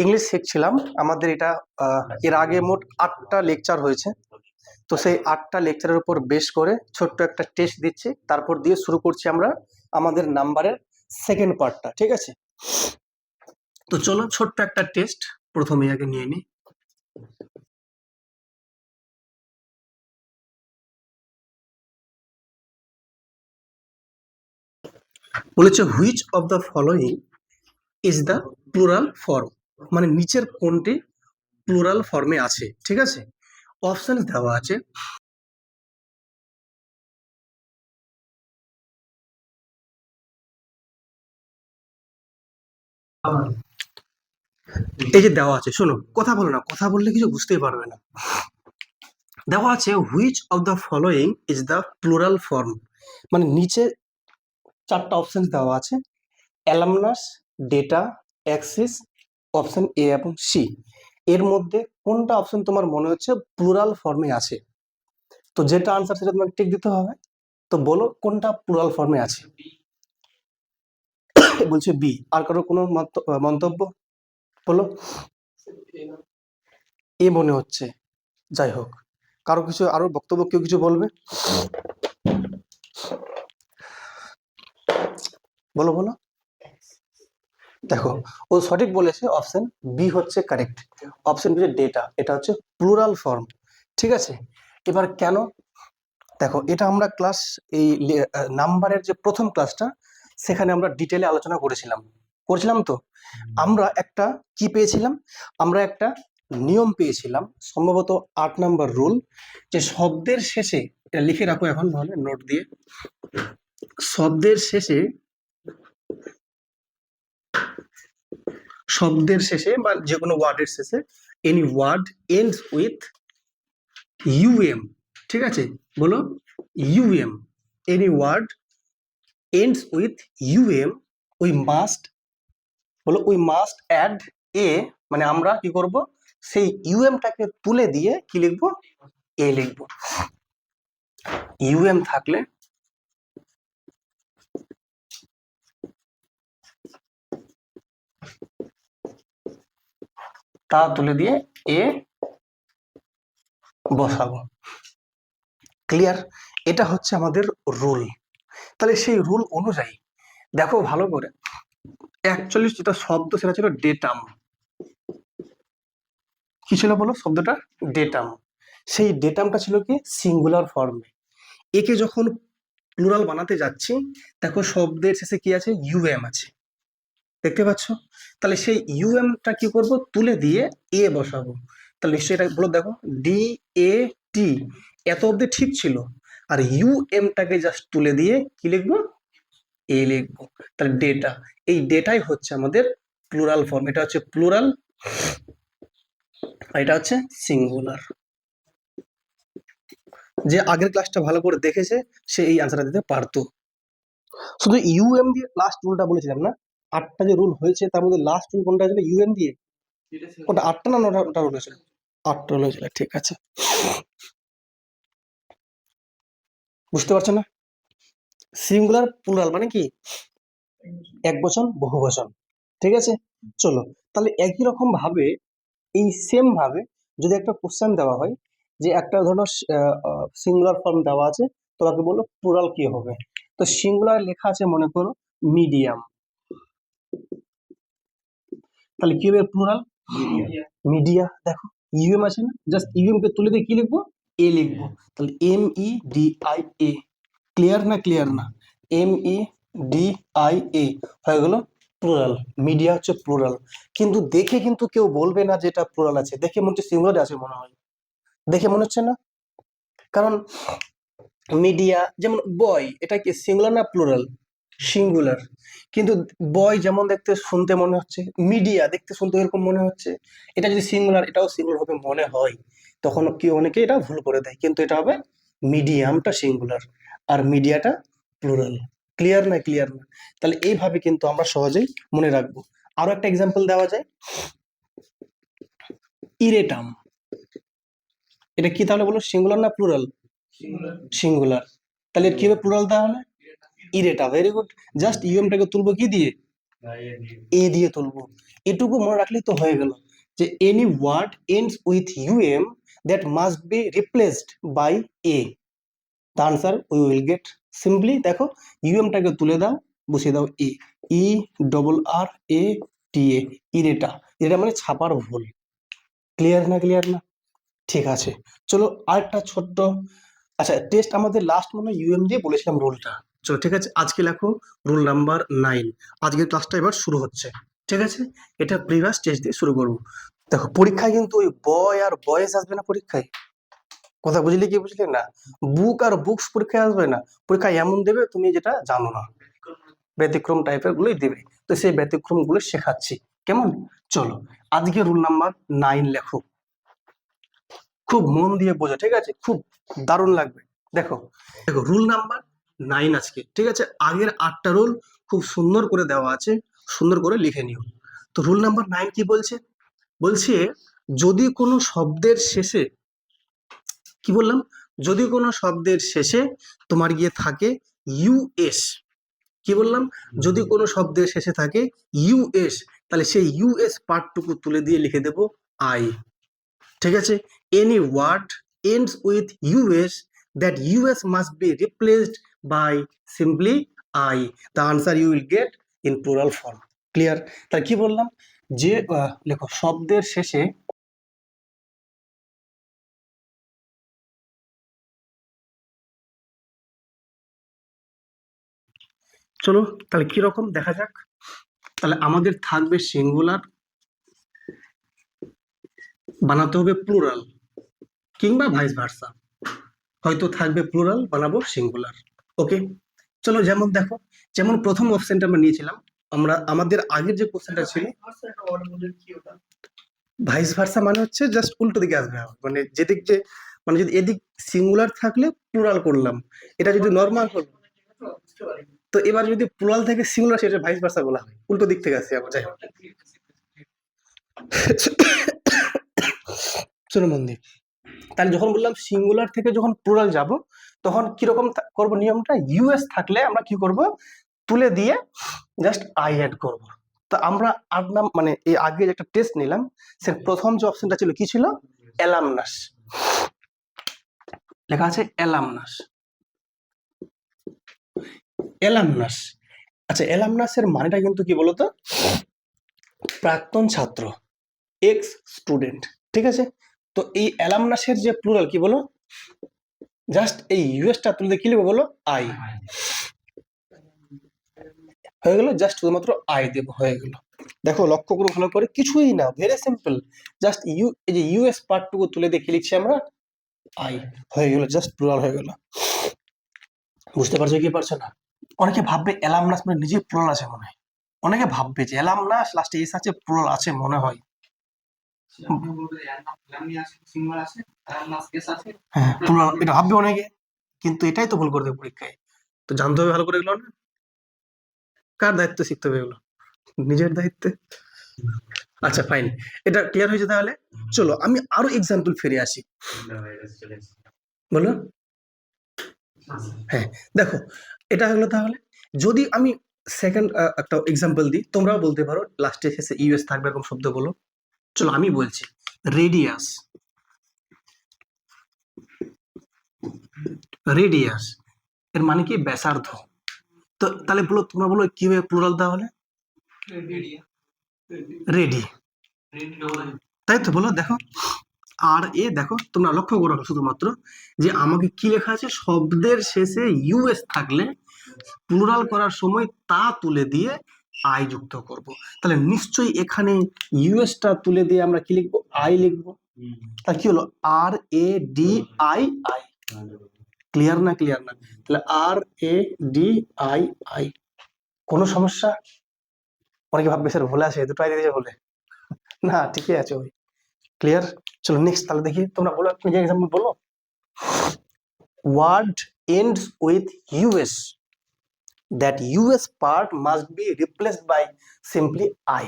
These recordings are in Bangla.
ইংলিশ শিখছিলাম। আমাদের এটা এর আগে মোট 8টা লেকচার হয়েছে। তো সেই 8টা লেকচারের উপর বেশ করে ছোট্ট একটা টেস্ট দিচ্ছি, তারপর দিয়ে শুরু করছি আমরা আমাদের নাম্বারের সেকেন্ড পার্টটা। ঠিক আছে, তো চলো ছোট্ট একটা টেস্ট প্রথমে আগে নিয়ে নিই। বলেছে which of the following is the plural form, মানে নিচের কোনটি প্লুরাল ফর্মে আছে। ঠিক আছে, অপশন দেওয়া আছে এই যে দেওয়া আছে, শোনো কথা বলো না, কথা বললে কিছু বুঝতেই পারবে না। দেওয়া আছে which of the following is the plural form, মানে নিচে 4টা অপশন দেওয়া আছে, অ্যালামনাস, ডেটা, অ্যাক্সিস, অপশন এ এবং সি। এর মধ্যে কোনটা অপশন তোমার মনে হচ্ছে প্লুরাল ফর্মে আছে? তো যেটা আনসার সেটা তোমাকে টিক দিতে হবে। তো বলো কোনটা প্লুরাল ফর্মে আছে। বলছে বি। আর কারো কোনো মন্তব্য? বলো। এ মনে হচ্ছে। যাই হোক, কারো কিছু আরো বক্তব্য, কেউ কিছু বলবে? বলো বলো। দেখো, ও সঠিক বলেছে, অপশন বি হচ্ছে কারেক্ট। অপশন বি ডেটা, এটা হচ্ছে প্লুরাল ফর্ম। ঠিক আছে, এবার কেন? দেখো, এটা আমরা ক্লাস এই নাম্বারের যে প্রথম ক্লাসটা, সেখানে আমরা ডিটেলে আলোচনা করেছিলাম। করেছিলাম তো আমরা একটা কি পেয়েছিলাম, আমরা একটা নিয়ম পেয়েছিলাম, সম্ভবত 8 নম্বর রুল, যে শব্দের শেষে, এটা লিখে রাখো এখন ভালো নোট দিয়ে, শব্দের শেষে, শব্দের শেষে বা যে কোনো ওয়ার্ডের শেষে, any word ends with UM. ঠিক আছে, বলো UM. Any word ends with UM, we must, বলো উই মাস্ট অ্যাড এ, মানে আমরা কি করব, সেই ইউএমটাকে তুলে দিয়ে কি লিখবো, এ লিখবো। ইউএম থাকলে তা তুলে দিয়ে এ বসাবো। ক্লিয়ার? এটা হচ্ছে আমাদের রুল। তাহলে সেই রুল অনুযায়ী দেখো ভালো করে, অ্যাকচুয়ালি যেটা শব্দ সেটা ছিল ডেটাম। কি ছিল বলো শব্দটা? ডেটাম। সেই ডেটামটা ছিল কি সিঙ্গুলার ফর্মে। একে যখন প্লুরাল বানাতে যাচ্ছি, দেখো শব্দের শেষে কি আছে, ইউএম আছে, দেখতে পাচ্ছ? তাহলে সেই ইউএমটা কি করব, তুলে দিয়ে এ বসাবো। তাহলে নিশ্চয়ই এটা বলো, দেখো ডি এ টি, এত অব্দি ঠিক ছিল, আর ইউএমটাকে জাস্ট তুলে দিয়ে কি লিখবো, এ লিখবো। তাহলে ডেটা, এই ডেটাই হচ্ছে আমাদের প্লুরাল ফর্ম। এটা হচ্ছে প্লুরাল, আর এটা হচ্ছে সিঙ্গুলার। যে আগের ক্লাসটা ভালো করে দেখেছে সে এই আনসারটা দিতে পারতো। শুধু ইউএম দিয়ে লাস্ট রুলটা বলেছিলাম না, 8টা যে রুল হয়েছে তার মধ্যে লাস্ট রুল কোনটা ছিল, ইউএম দিয়ে। ওটা 8টা না 9টা রুল হয়েছিল? 8টা রুল হয়েছিল, ঠিক আছে। বুঝতে পারছো না? সিঙ্গুলার প্লুরাল মানে কি, এক বচন বহু বচন। ঠিক আছে, চলো তাহলে একই রকম ভাবে, এই সেম ভাবে যদি একটা কোশ্চেন দেওয়া হয়, যে একটা ধরো সিঙ্গুলার ফর্ম দেওয়া আছে, তোমাকে বলো প্লুরাল কি হবে। তো সিঙ্গুলার লেখা আছে মনে করো মিডিয়াম, তাহলে কি হবে প্লুরাল, মিডিয়া। দেখো ইউএম আছে না, জাস্ট ইউএম কে তুলে দিয়ে কি লিখবো, এ লিখবো। তাহলে M E D I A. Clear না, ক্লিয়ার না? M E D I A হয়ে গেল প্লুরাল। মিডিয়া হচ্ছে প্লুরাল। কিন্তু দেখে কিন্তু কেউ বলবে না যে এটা প্লুরাল আছে, দেখে মনে হচ্ছে সিঙ্গুলার আছে মনে হয়, দেখে মনে হচ্ছে না? কারণ মিডিয়া, যেমন বয়, এটা কি সিঙ্গুলার না প্লুরাল? সিঙ্গুলার। কিন্তু বয় যেমন দেখতে শুনতে মনে হচ্ছে, মিডিয়া দেখতে শুনতে এরকম মনে হচ্ছে। এটা যদি সিঙ্গুলার, এটাও সিঙ্গুলার হবে মনে হয়, তখন কি অনেকে এটা ভুল করে দেয়, কিন্তু এটা হবে মিডিয়ামটা সিঙ্গুলার আর মিডিয়াটা প্লুরাল। ক্লিয়ার না, ক্লিয়ার না? তাহলে এইভাবে কিন্তু আমরা সহজেই মনে রাখবো। আরো একটা এক্সাম্পল দেওয়া যায়, ইরেটাম। এটা কি তাহলে বলো, সিঙ্গুলার না প্লুরাল? সিঙ্গুলার। তাহলে কি হবে প্লুরাল তাহলে, ইরেটা। Very good. জাস্ট ইউএমটাকে তুলবো কি দিয়ে, এ দিয়ে তুলবো। এটুকু মনে রাখলেই তো হয়ে গেল যে any word ends with UM that must be replaced by A, the answer we will get. Simply দেখো ইউএমটাকে তুলে দাও, বসিয়ে দাও এ, ই ডবল আর এ টি এ, ইরেটা। এটা মানে ছাপার ভুল। ক্লিয়ার না? ক্লিয়ার না? ঠিক আছে, চলো আরেকটা ছোট্ট, আচ্ছা টেস্ট আমাদের লাস্ট মনে হয় ইউএম দিয়ে বলেছিলাম রুলটা। চলো ঠিক আছে, আজকে লেখো রুল নাম্বার 9। আজকের ক্লাসটা এবার শুরু হচ্ছে, ঠিক আছে? এটা প্রিভিয়াস টেস্ট দিয়ে শুরু করবো। দেখো পরীক্ষায় কিন্তু ওই বয় আর বয়েস আসবে না পরীক্ষায়, কথা বুঝলি কি বুঝলি না? বুক আর বুকস পরীক্ষায় আসবে না, পরীক্ষায় এমন দেবে তুমি যেটা জানো না, ব্যতিক্রম টাইপের গুলোই দেবে। তো সেই ব্যতিক্রম গুলো শেখাচ্ছি, কেমন? চলো আজকে রুল নাম্বার 9 লেখো, খুব মন দিয়ে বোঝো, ঠিক আছে? খুব দারুণ লাগবে। দেখো দেখো রুল নাম্বার 9 আজকে, ঠিক আছে? আগের 8টা রুল খুব সুন্দর করে দেওয়া আছে, সুন্দর করে লিখে নিও। তো রুল নাম্বার 9 কি বলছে? বলছে যদি কোনো শব্দের শেষে, কি বললাম? যদি কোনো শব্দের শেষে তোমার গিয়ে থাকে ইউএস, কি বললাম? যদি কোনো শব্দের শেষে থাকে ইউএস, তাহলে সেই ইউএস পার্টটুকু তুলে দিয়ে লিখে দেব আই, ঠিক আছে? Any word ends with US that US must be replaced by simply I, the answer you will get in plural form. Clear? তাহলে কি বললাম? যে লেখো শব্দের শেষে, চলো তাহলে কিরকম দেখা যাক। তাহলে আমাদের থাকবে সিঙ্গুলার, বানাতে হবে প্লুরাল, কিংবা ভাইস ভার্সা, হয়তো থাকবে প্লুরাল, বানাবো সিঙ্গুলার। ওকে, চলো যেমন দেখো, যেমন প্রথম অপশনটা আমরা নিয়েছিলাম, আমরা আমাদের আগের যে কোশ্চেনটা ছিল ভাইস ভার্সা মানে হচ্ছে জাস্ট উল্টো দিকে আসবে, মানে যেদিক যে, মানে যদি এদিক সিঙ্গুলার থাকলে প্লুরাল করলাম, এটা যদি নর্মাল হলো, তো এবার যদি প্লুরাল থেকে সিঙ্গুলার সেটা ভাইস ভার্সা বলা হয়, উল্টো দিক থেকে আসছে আবার। যাই হোক, শোনো মন দিয়ে, তাহলে যখন বললাম সিঙ্গুলার থেকে যখন প্লুরাল যাব, তখন কিরকম করব নিয়মটা? ইউএস থাকলে আমরা কি করব? তুলে দিয়ে জাস্ট আই অ্যাড করব। তো আমরা 8 মানে এই আগে একটা টেস্ট নিলাম, সে প্রথম যে অপশনটা ছিল কি ছিল? অ্যালামনাস, লেখা আছে অ্যালামনাস, অ্যালামনাস। আচ্ছা অ্যালামনাসের মানেটা কিন্তু কি বলতো? প্রাক্তন ছাত্র, এক্স স্টুডেন্ট, ঠিক আছে? তো এই অ্যালামনাসের যে প্লুরাল কি বলো? জাস্ট এই ইউএসটা তুলে কি লিখবো বলো? আই, হয়ে গেল। জাস্ট শুধুমাত্র আই দেব, হয়ে গেল। দেখো লক্ষ্য করো ভালো করে, কিছুই না, ভেরি সিম্পল। জাস্ট ইউ, এই যে ইউএস পার্টটুকু তুলে দেখে লিখছি আমরা আই, হয়ে গেল, জাস্ট প্লুরাল হয়ে গেল। বুঝতে পারছো কি পারছো না? অনেকে ভাববে অ্যালামনাস মানে নিজে প্লুরাল আছে মনে হয়, অনেকে ভাববে যে অ্যালামনাস লাস্টে এস আছে, প্লুরাল আছে মনে হয়। হ্যাঁ প্লুরাল এটা ভাববে অনেকে, কিন্তু এটাই তো ভুল করে দেবে পরীক্ষায়। তো জানতে হবে ভালো করে এগুলো না, কার দায়িত্ব শিখতে হবে এগুলো? নিজের দায়িত্বে। আচ্ছা ফাইন, এটা ক্লিয়ার হয়েছে তাহলে। চলো আমি আরো এক্সাম্পল ফিরে আসি, বলো। হ্যাঁ দেখো, এটা হলো তাহলে, যদি আমি সেকেন্ড একটা এক্সাম্পল দিই, তোমরাও বলতে পারো, লাস্টে শেষে ইউএস থাকবে এরকম শব্দ বলো। চলো আমি বলছি রেডিয়াস, রেডিয়াস এর মানে কি? ব্যাসার্ধ। তো তাহলে বলো, তোমরা বলো কিভাবে প্লুরাল তাহলে? রেডি, তাই তো বলো। দেখো আর এ, দেখো তোমরা লক্ষ্য করো শুধুমাত্র যে আমাকে কি লেখা আছে, শব্দের শেষে ইউএস থাকলে প্লুরাল করার সময় তা তুলে দিয়ে আই যুক্ত করব। তাহলে নিশ্চয়ই এখানে ইউএসটা তুলে দিয়ে আমরা কি লিখবো? আই লিখবো। তাহলে কি হলো? R A D I I. Clear না? ক্লিয়ার না? তাহলে R A D I I, কোনো সমস্যা? অনেকে ভাববে স্যার ভুলে আছে, দুটো আই দিয়ে বলে না, ঠিকই আছে ওই। ক্লিয়ার? চলো নেক্সট তাহলে দেখি, তোমরা বলো, তুমি যে এক্সাম্পল বলো। Word ends with US that US part must be replaced by simply I.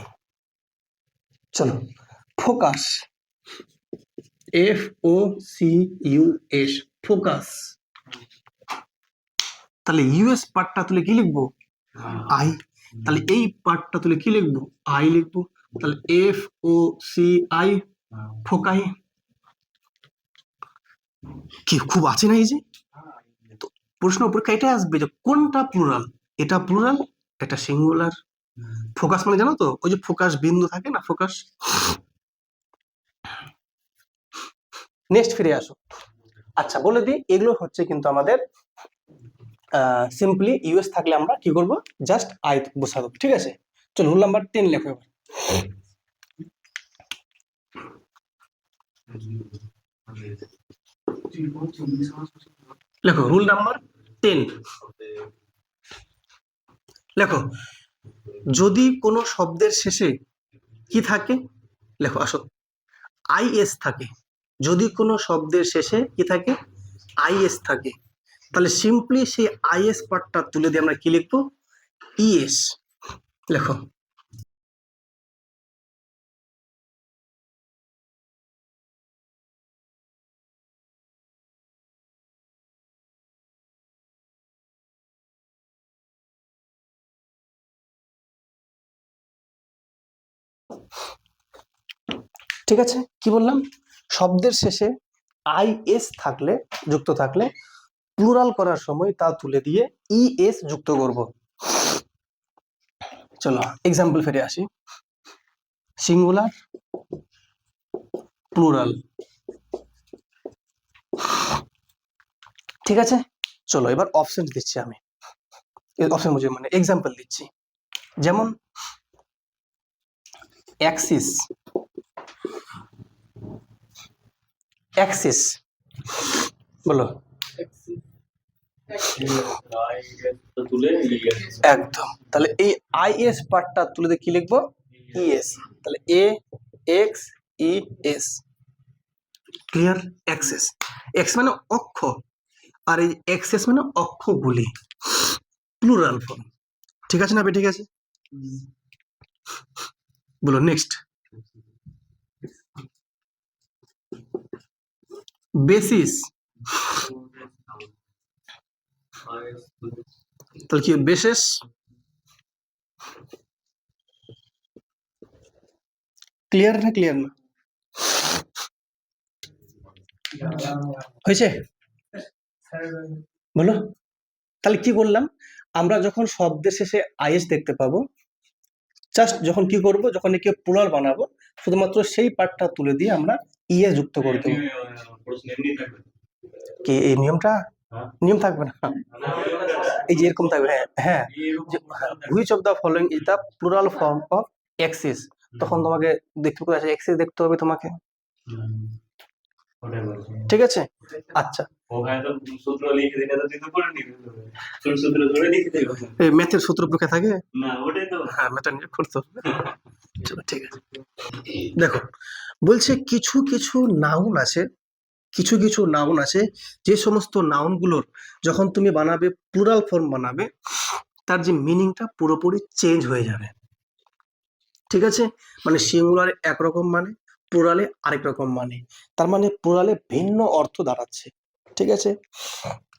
চলো ফোকাস, FOCUS, ফোকাস। তাহলে ইউএস পার্টটা তুলে কি লিখবো? আই। তাহলে এই পার্টটা তুলে কি লিখবো? আই লিখবো। তাহলে FOCI, ফোকাই। কি খুব আছে না এই যে? তো প্রশ্ন পরীক্ষা এটা আসবে যে কোনটা প্লুরাল, এটা প্লুরাল, এটা সিঙ্গুলার। ফোকাস মানে জানো তো, ওই যে ফোকাস বিন্দু থাকে না, ফোকাস। নেক্সট ফিরে আসো। আচ্ছা বলে দিই, এগুলো হচ্ছে কিন্তু আমাদের সিম্পলি ইউএস থাকলে আমরা কি করব, জাস্ট আই বসাবো, ঠিক আছে? চলো রুল নাম্বার 10 লেখো এবার। লেখো রুল নাম্বার 10। লেখো, যদি কোনো শব্দের শেষে কি থাকে, লেখো আসো, আইএস থাকে। যদি কোনো শব্দের শেষে কি থাকে, আইএস থাকে, তাহলে সিম্পলি সেই আইএস পার্টটা তুলে দিয়ে আমরা কি লিখবো, ইএস। লেখো। ঠিক আছে, কি বললাম, শব্দের শেষে আইএস থাকলে, যুক্ত থাকলে, প্লুরাল করার সময় তা তুলে দিয়ে ইএস যুক্ত করব। চলো এক্সাম্পল ফিরে আসি। সিঙ্গুলার, প্লুরাল, ঠিক আছে। চলো এবার অপশন দিচ্ছি আমি, অপশন মানে এক্সাম্পল দিচ্ছি। যেমন অ্যাক্সিস, অ্যাক্সিস, বলো। একদম, তাহলে এই আইএস পার্টটা তুলে দিয়ে কি লিখবো, ইএস। তাহলে AXES, ক্লিয়ার? অ্যাক্সেস, এক্স মানে অক্ষ, আর এই এক্সেস মানে অক্ষগুলি, প্লুরাল ফর্ম। ঠিক আছে না? ঠিক আছে, বলো নেক্সট। বেসিস, তাহলে কি বেসিস, ক্লিয়ার না? ক্লিয়ার না? হয়েছে? বলো। তাহলে কি বললাম, আমরা যখন শব্দের শেষে আইএস দেখতে পাবো, জাস্ট যখন কি করব, যখন একে প্লুরাল বানাবো, শুধুমাত্র সেই পার্টটা তুলে দিয়ে আমরা ইএস যুক্ত করে দেবো। কি এই নিয়মটা? নিয়ম থাকবে না, এই যে এরকম থাকবে। হ্যাঁ হ্যাঁ, which of the following is the plural form of axis, তখন তোমাকে দেখতে হবে, এক্সিস দেখতে হবে তোমাকে, ঠিক আছে? আচ্ছা, ম্যাথের সূত্র পরীক্ষা থাকে না, ওটাই তো, হ্যাঁ ম্যাথটা নিয়ে করতে হবে। চলো ঠিক আছে, দেখো বলছে কিছু কিছু নাউন আছে, কিছু কিছু নাউন আছে, যে সমস্ত নাউনগুলোর যখন তুমি বানাবে, প্লুরাল ফর্ম বানাবে, তার যে মিনিংটা পুরোপুরি চেঞ্জ হয়ে যাবে। ঠিক আছে, মানে সিঙ্গুলারে একরকম মানে, প্লুরালে আরেক রকম মানে, তার মানে প্লুরালে ভিন্ন অর্থ দাঁড়াচ্ছে। ঠিক আছে,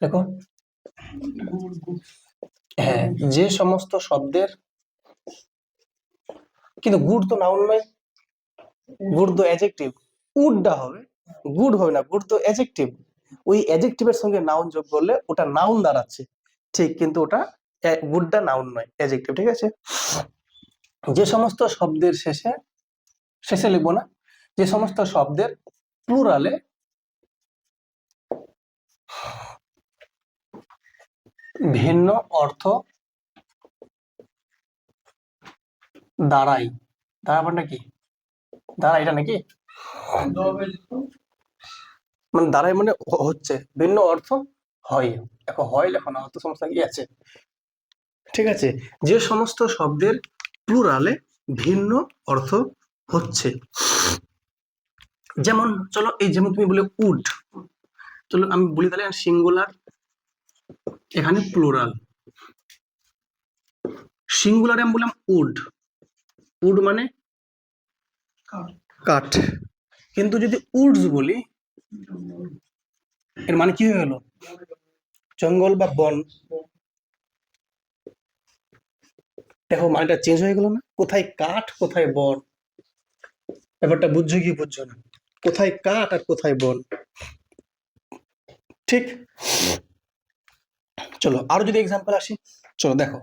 দেখো, হ্যাঁ যে সমস্ত শব্দের, কিন্তু গুড তো নাউন নয়, গুড তো অ্যাডজেক্টিভ, উডটা হবে, গুড হবে না, গুড তো অ্যাডজেক্টিভ, ওই অ্যাডজেক্টিভের সঙ্গে নাউন যোগ করলে ওটা নাউন দাঁড়াচ্ছে, ঠিক, কিন্তু ওটা গুডটা নাউন নয়, অ্যাডজেক্টিভ। ঠিক আছে, যে সমস্ত শব্দের শেষে, শেষে লিখবো না, যে সমস্ত শব্দের প্লুরালে ভিন্ন অর্থ দাঁড়ায়, দাঁড়াবার নাকি, দাঁড়ায় এটা নাকি, মানে দাঁড়ায় মানে হচ্ছে, ভিন্ন অর্থ হয়, এখন হয় লেখো না, অর্থ সমস্যা কি আছে? ঠিক আছে, যে সমস্ত শব্দের প্লুরালে ভিন্ন অর্থ হচ্ছে, যেমন চলো এই যেমন তুমি বলে উড, চলো আমি বলি তাহলে সিঙ্গুলার, এখানে প্লুরাল, সিঙ্গুলারে আমি বললাম উড, উড মানে কাঠ, কিন্তু যদি উডস বলি, এর মানে কি হয়ে গেল, জঙ্গল বা বন। দেখো মানেটা চেঞ্জ হয়ে গেল না? কোথায় কাঠ কোথায় বন, ব্যাপারটা বুঝছো কি বুঝছো না? কোথায় কাঠ আর কোথায় বন, ঠিক? চলো আরো যদি এক্সাম্পল আসি, চলো দেখো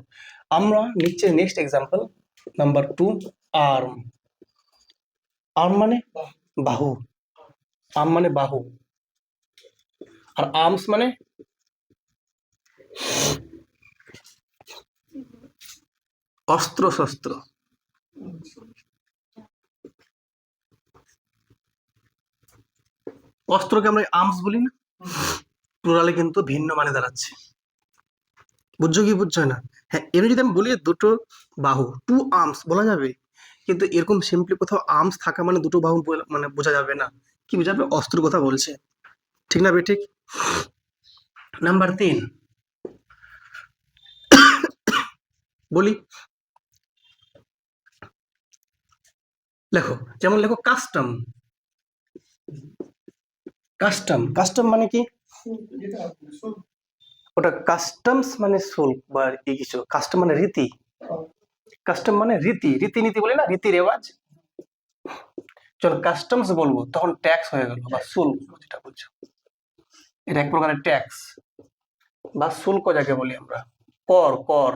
আমরা নিচে next example number 2, arm. Arm মানে বাহু, আর্ম মানে বাহু, আর আর্মস মানে অস্ত্র শস্ত্র। অস্ত্রকে আমরা আর্মস বলি না, প্লুরালে কিন্তু ভিন্ন মানে দাঁড়াচ্ছে, বুঝছো কি বুঝছো না? হ্যাঁ, এমনি যদি আমি বলি দুটো বাহু, টু আর্মস বলা যাবে, কিন্তু এরকম সিম্পলি কোথাও আর্মস থাকা মানে দুটো বাহু মানে বোঝা যাবে না, কি বোঝাবে? অস্ত্র কথা বলছে, ঠিক না ঠিক? নাম্বার 3 বলি, লেখো, যেমন লেখো কাস্টম। কাস্টম, কাস্টম মানে কি? ওটা কাস্টমস মানে শুল্ক বা এই কিছু, কাস্টম মানে রীতি, কাস্টম মানে রীতি, রীতিনীতি বলে না, রীতি রেওয়াজ। চলো কাস্টমস বলবো তখন ট্যাক্স হয়ে গেল বা শুল্ক, যেটা বলছো এটা এক প্রকারের ট্যাক্স বা শুল্ক যাকে বলি আমরা, কর, কর।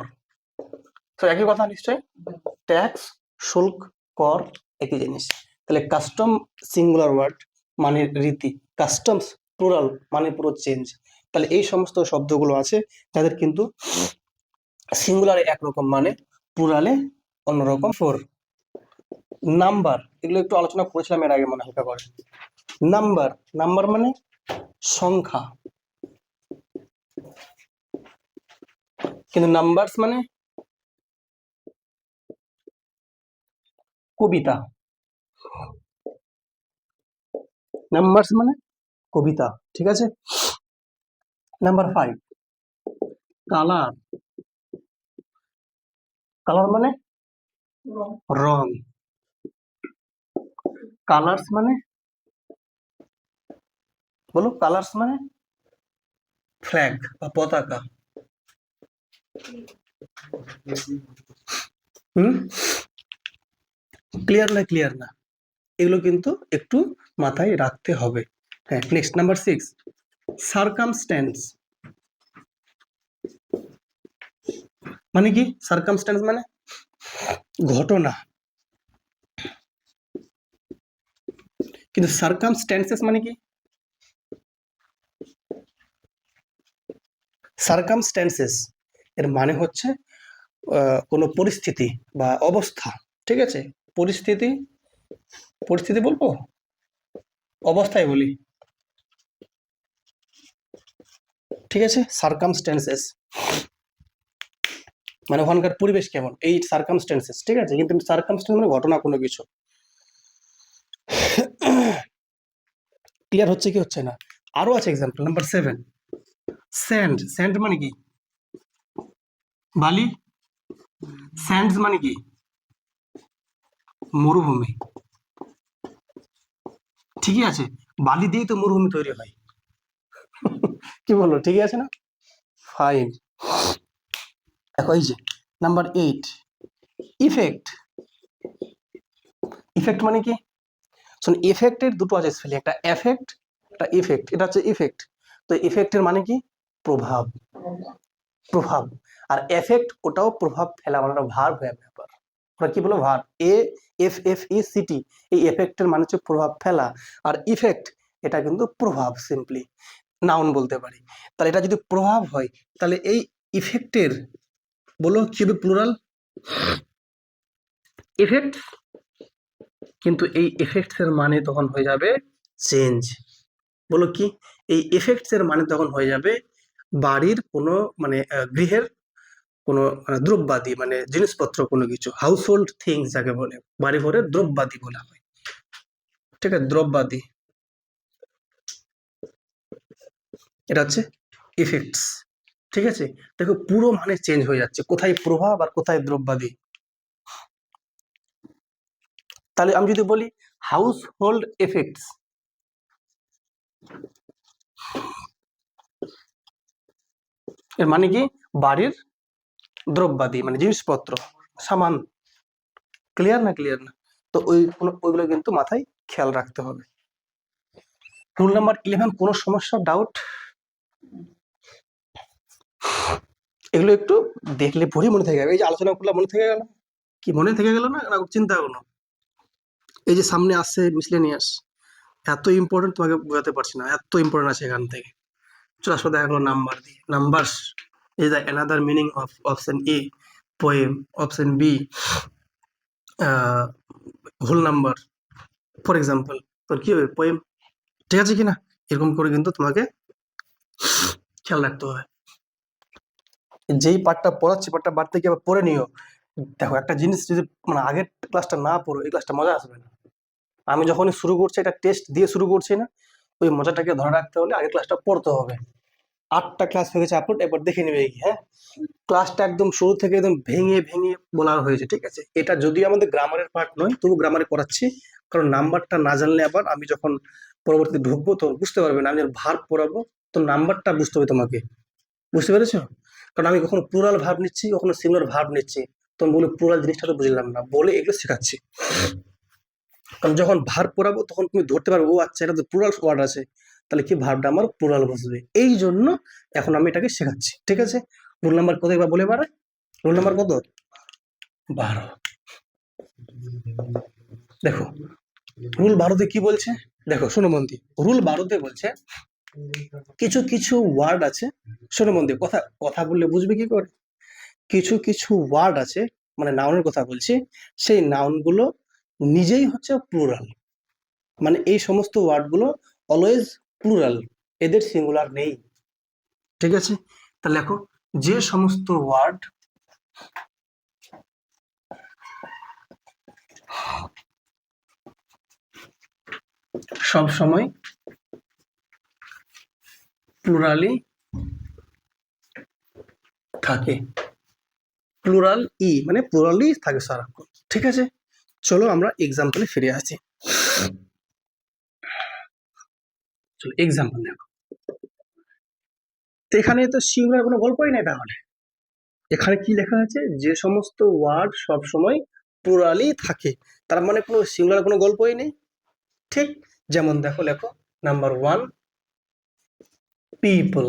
তো একই কথা নিশ্চয়, ট্যাক্স, শুল্ক, কর একই জিনিস। তাহলে কাস্টম সিঙ্গুলার ওয়ার্ড মানে রীতি, কাস্টমস প্লুরাল মানে পুরো চেঞ্জ। তাহলে এই সমস্ত শব্দগুলো আছে যাদের কিন্তু সিঙ্গুলারে একরকম মানে, প্লুরালে অন্যরকম। 4 নাম্বার, এগুলো একটু আলোচনা করেছিলাম এর আগে মনে হালকা করে। নাম্বার, নাম্বার মানে সংখ্যা, কিন্তু নাম্বারস মানে কবিতা, নাম্বারস মানে কবিতা, ঠিক আছে? নাম্বার 5 কালার, কালার মানে রং, কালার্স মানে বলো, কালার্স মানে ফ্ল্যাগ বা পতাকা। হুম, ক্লিয়ার না? ক্লিয়ার না? এগুলো কিন্তু একটু মাথায় রাখতে হবে। হ্যাঁ, নেক্সট নাম্বার 6 সার্কামস্ট্যান্স। মানে কি? সার্কামস্ট্যান্স মানে ঘটনা, কিন্তু সার্কামস্ট্যান্সেস মানে কি? সার্কামস্ট্যান্সেস এর মানে হচ্ছে কোনো পরিস্থিতি বা অবস্থা, ঠিক আছে? পরিস্থিতি, পরিস্থিতি বলবো, অবস্থায় বলি, ঠিক আছে? সার্কামস্ট্যান্সেস মানে ওখানকার পরিবেশ কেমন, এই সার্কামস্ট্যান্সেস, ঠিক আছে? কিন্তু সার্কামস্ট্যান্স মানে ঘটনা, কোনো কিছু। ক্লিয়ার হচ্ছে কি হচ্ছে না? আরো আছে এক্সাম্পল, নাম্বার 7 স্যান্ড। স্যান্ড মানে কি? বালি। স্যান্ডস মানে কি? মরুভূমি, ঠিকই আছে, বালি দিয়েই তো মরুভূমি তৈরি হয়। কি বললো, ঠিকই আছে না? ফাইন। দেখো এই যে নাম্বার 8 ইফেক্ট। ইফেক্ট মানে কি? শোন, ইফেক্টের দুটো আছে স্পেলিং, একটা এফেক্ট, একটা ইফেক্ট। এটা হচ্ছে ইফেক্ট। তো ইফেক্টের মানে কি? প্রভাব, প্রভাব। আর এফেক্ট ওটাও প্রভাব ফেলা, মানে ভার্ব হয়ে ব্যাপার। ওরা কি বলো? ভার্ব। AFFECT, এই এফেক্টের মানে হচ্ছে প্রভাব ফেলা। আর ইফেক্ট এটা কিন্তু প্রভাব, সিম্পলি নাউন বলতে পারি। তাহলে এটা যদি প্রভাব হয়, তাহলে এই ইফেক্টের বলো কি হবে? Plural effect. কিন্তু এই এফেক্টস এর মানে তখন হয়ে যাবে চেঞ্জ। বলো কি? এই এফেক্টস এর মানে তখন হয়ে যাবে বাড়ির কোনো মানে গৃহের কোনো দ্রব্যাদি, মানে জিনিসপত্র, কোনো কিছু, হাউস হোল্ড থিংস যাকে বলে, বাড়ি ঘরের দ্রব্যাদি বলা হয়, ঠিক আছে? দ্রব্যাদি, এটা হচ্ছে ইফেক্টস, ঠিক আছে? দেখো পুরো মানে চেঞ্জ হয়ে যাচ্ছে, কোথায় প্রভাব আর কোথায় দ্রব্যাদি। তাহলে আমি যদি বলি হাউস হোল্ড এফেক্টস, এর মানে কি? বাড়ির দ্রব্যাদি মানে জিনিসপত্র, সামান। ক্লিয়ার না ক্লিয়ার না? তো ওইগুলো কিন্তু মাথায় খেয়াল রাখতে হবে। রুল নাম্বার 11, কোনো সমস্যা, ডাউট? এগুলো একটু দেখলে পরেই মনে থেকে যাবে। এই যে আলোচনা করলাম, মনে থেকে গেল কি? মনে থেকে গেল না? চিন্তা হলো? এই যে সামনে আসছে মিসলেনিয়াস, এত ইম্পর্টেন্ট তোমাকে বোঝাতে পারছি না, এত ইম্পর্টেন্ট আছে এখান থেকে। চলে আসো, দেখা গেলো নাম্বার দিয়ে। Numbers is the another meaning of option A poem, option B whole number. For example, তোর কি হবে? পোয়েম। ঠিক আছে কিনা? এরকম করে কিন্তু তোমাকে খেয়াল রাখতে হবে। যেই পার্টটা পড়াচ্ছি, পার্টটা বাদ থেকে আবার পড়ে নিও। দেখো, একটা জিনিস যদি মানে আগের ক্লাসটা না পড়ো, এই ক্লাসটা মজা আসবে না। আমি যখনই শুরু করছি, এটা টেস্ট দিয়ে শুরু করছি না, ওই মজাটাকে ধরে রাখতে হলে আগের ক্লাসটা পড়তে হবে। 8টা ক্লাস হয়ে গেছে আপলোড, এবার দেখে নেবে। হ্যাঁ, ক্লাসটা একদম শুরু থেকে একদম ভেঙে ভেঙে বলা হয়েছে, ঠিক আছে? এটা যদিও আমাদের গ্রামারের পার্ট নয়, তবু গ্রামারে করাচ্ছি, কারণ নাম্বারটা না জানলে আবার আমি যখন পরবর্তী ঢুকবো তখন বুঝতে পারবে না। আমি ভার্ব পড়াবো, তো নাম্বারটা বুঝতে হবে তোমাকে। বুঝতে পেরেছো? কারণ আমি কখনো প্লুরাল ভার্ব নিচ্ছি, কখনো সিঙ্গুলার ভার্ব নিচ্ছি, তখন বলে প্লুরাল জিনিসটা তো বুঝলাম না, বলে এগুলো শেখাচ্ছি। কারণ যখন ভার্ব পড়াবো তখন তুমি ধরতে পারবে, ও আচ্ছা, এটা তো প্লুরাল ওয়ার্ড আছে, তাহলে কি ভার্বটা আমার প্লুরাল বসবে। এই জন্য এখন আমি এটাকে শেখাচ্ছি, ঠিক আছে? রুল নাম্বার কত এবার বলে পারে? রুল নাম্বার কত? 12। দেখো রুল 12তে কি বলছে, দেখো শোনো মন দিয়ে। রুল 12তে বলছে কিছু কিছু ওয়ার্ড আছে, শোনো মন দিয়ে, কথা কথা বললে বুঝবে কি করে। কিছু কিছু ওয়ার্ড আছে, মানে নাউনের কথা বলছি, সেই নাউনগুলো নিজেই হচ্ছে প্লুরাল। মানে এই সমস্ত ওয়ার্ডগুলো অলওয়েজ প্লুরাল, এদের সিঙ্গুলার নেই, ঠিক আছে? তাহলে দেখো, যে সমস্ত ওয়ার্ড সব সময় প্লুরালি থাকে, প্লুরাল ই মানে প্লুরালি থাকে সারাক্ষণ, ঠিক আছে? চলো আমরা এক্সাম্পলে ফিরে আসি। চলো এক্সাম্পল দেখো। তো এখানে তো সিঙ্গুলার কোনো গল্পই নেই, তাহলে এখানে কি লেখা আছে? যে সমস্ত ওয়ার্ড সব সময় প্লুরালি থাকে, তার মানে কোনো সিঙ্গুলার কোনো গল্পই নেই, ঠিক? যেমন দেখো, লেখো নাম্বার 1, পিপল।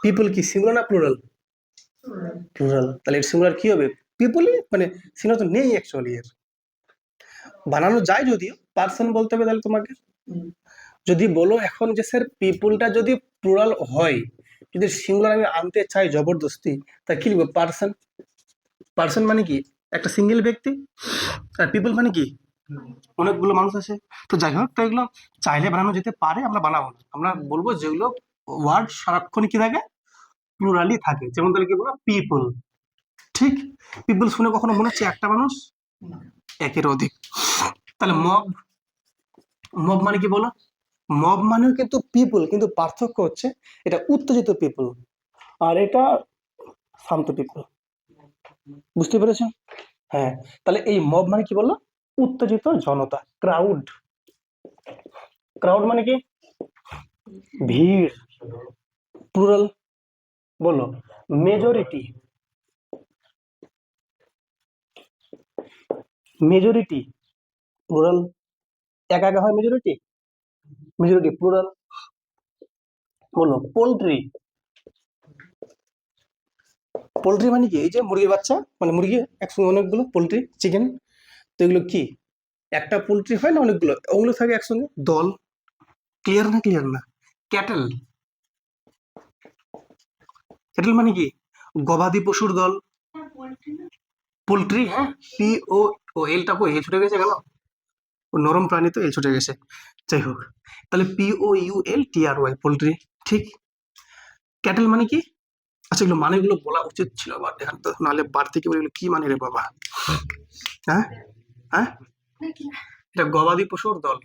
পিপল কি সিঙ্গুলার না প্লুরাল? প্লুরাল। তাহলে এর সিঙ্গুলার কি হবে? পিপলই, মানে সিঙ্গুলার তো নেই অ্যাকচুয়ালি, এর বানানো যায়, যদিও পার্সন বলতে হবে তাহলে তোমাকে। যদি বলো এখন যে স্যার পিপলটা যদি প্লুরাল হয়, যদি সিঙ্গুলার আমি আনতে চাই জবরদস্তি, তা কি লিখবো? পার্সন। পার্সন মানে কি? একটা সিঙ্গেল ব্যক্তি। আর পিপল মানে কি? অনেকগুলো মানুষ আছে। তো যাই হোক, তো এগুলো চাইলে বানানো যেতে পারে, আমরা বানাবো না। আমরা বলবো যেগুলো ওয়ার্ড সারাক্ষণ কি থাকে? প্লুরালি থাকে। যেমন তাহলে কি বলবো? পিপল, ঠিক? পিপল শুনে কখনো মনে হচ্ছে একটা মানুষ? একের অধিক। তাহলে মব, মব মানে কি বলো? মব মানেও কিন্তু পিপল, কিন্তু পার্থক্য হচ্ছে এটা উত্তেজিত পিপল আর এটা শান্ত পিপল। বুঝতে পেরেছো? হ্যাঁ, তাহলে এই মব মানে কি বললো? উত্তেজিত জনতা, ক্রাউড। ক্রাউড মানে কি? ভিড়। প্লুরাল বলো। Majority, majority plural. একা একা হয় মেজরিটি? Majority plural. বলো পোল্ট্রি। পোল্ট্রি মানে কি? এই যে মুরগির বাচ্চা, মানে মুরগি একসঙ্গে অনেকগুলো, পোল্ট্রি, চিকেন। তো এগুলো কি? একটা পোল্ট্রি হয় না অনেকগুলো, ওগুলো থাকে একসঙ্গে, দল। ক্লিয়ার না ক্লিয়ার না? ক্যাটেল, ক্যাটেল মানে কি? গবাদি পশুর দল। পোল্ট্রি, হ্যাঁ, পি ও, ও এলটা কই? এল ছুটে গেছে গেল, ও নরম প্রাণী তো এল ছুটে গেছে। যাই হোক, তাহলে POULTRY পোল্ট্রি, ঠিক? ক্যাটেল মানে কি? আচ্ছা, এগুলো মানেগুলো বলা উচিত ছিল, বাট এখানে তো নাহলে বাড়তি কি বলে, এগুলো কি মানে রে বাবা? হ্যাঁ হ্যাঁ, এটা গবাদি পশুর দল।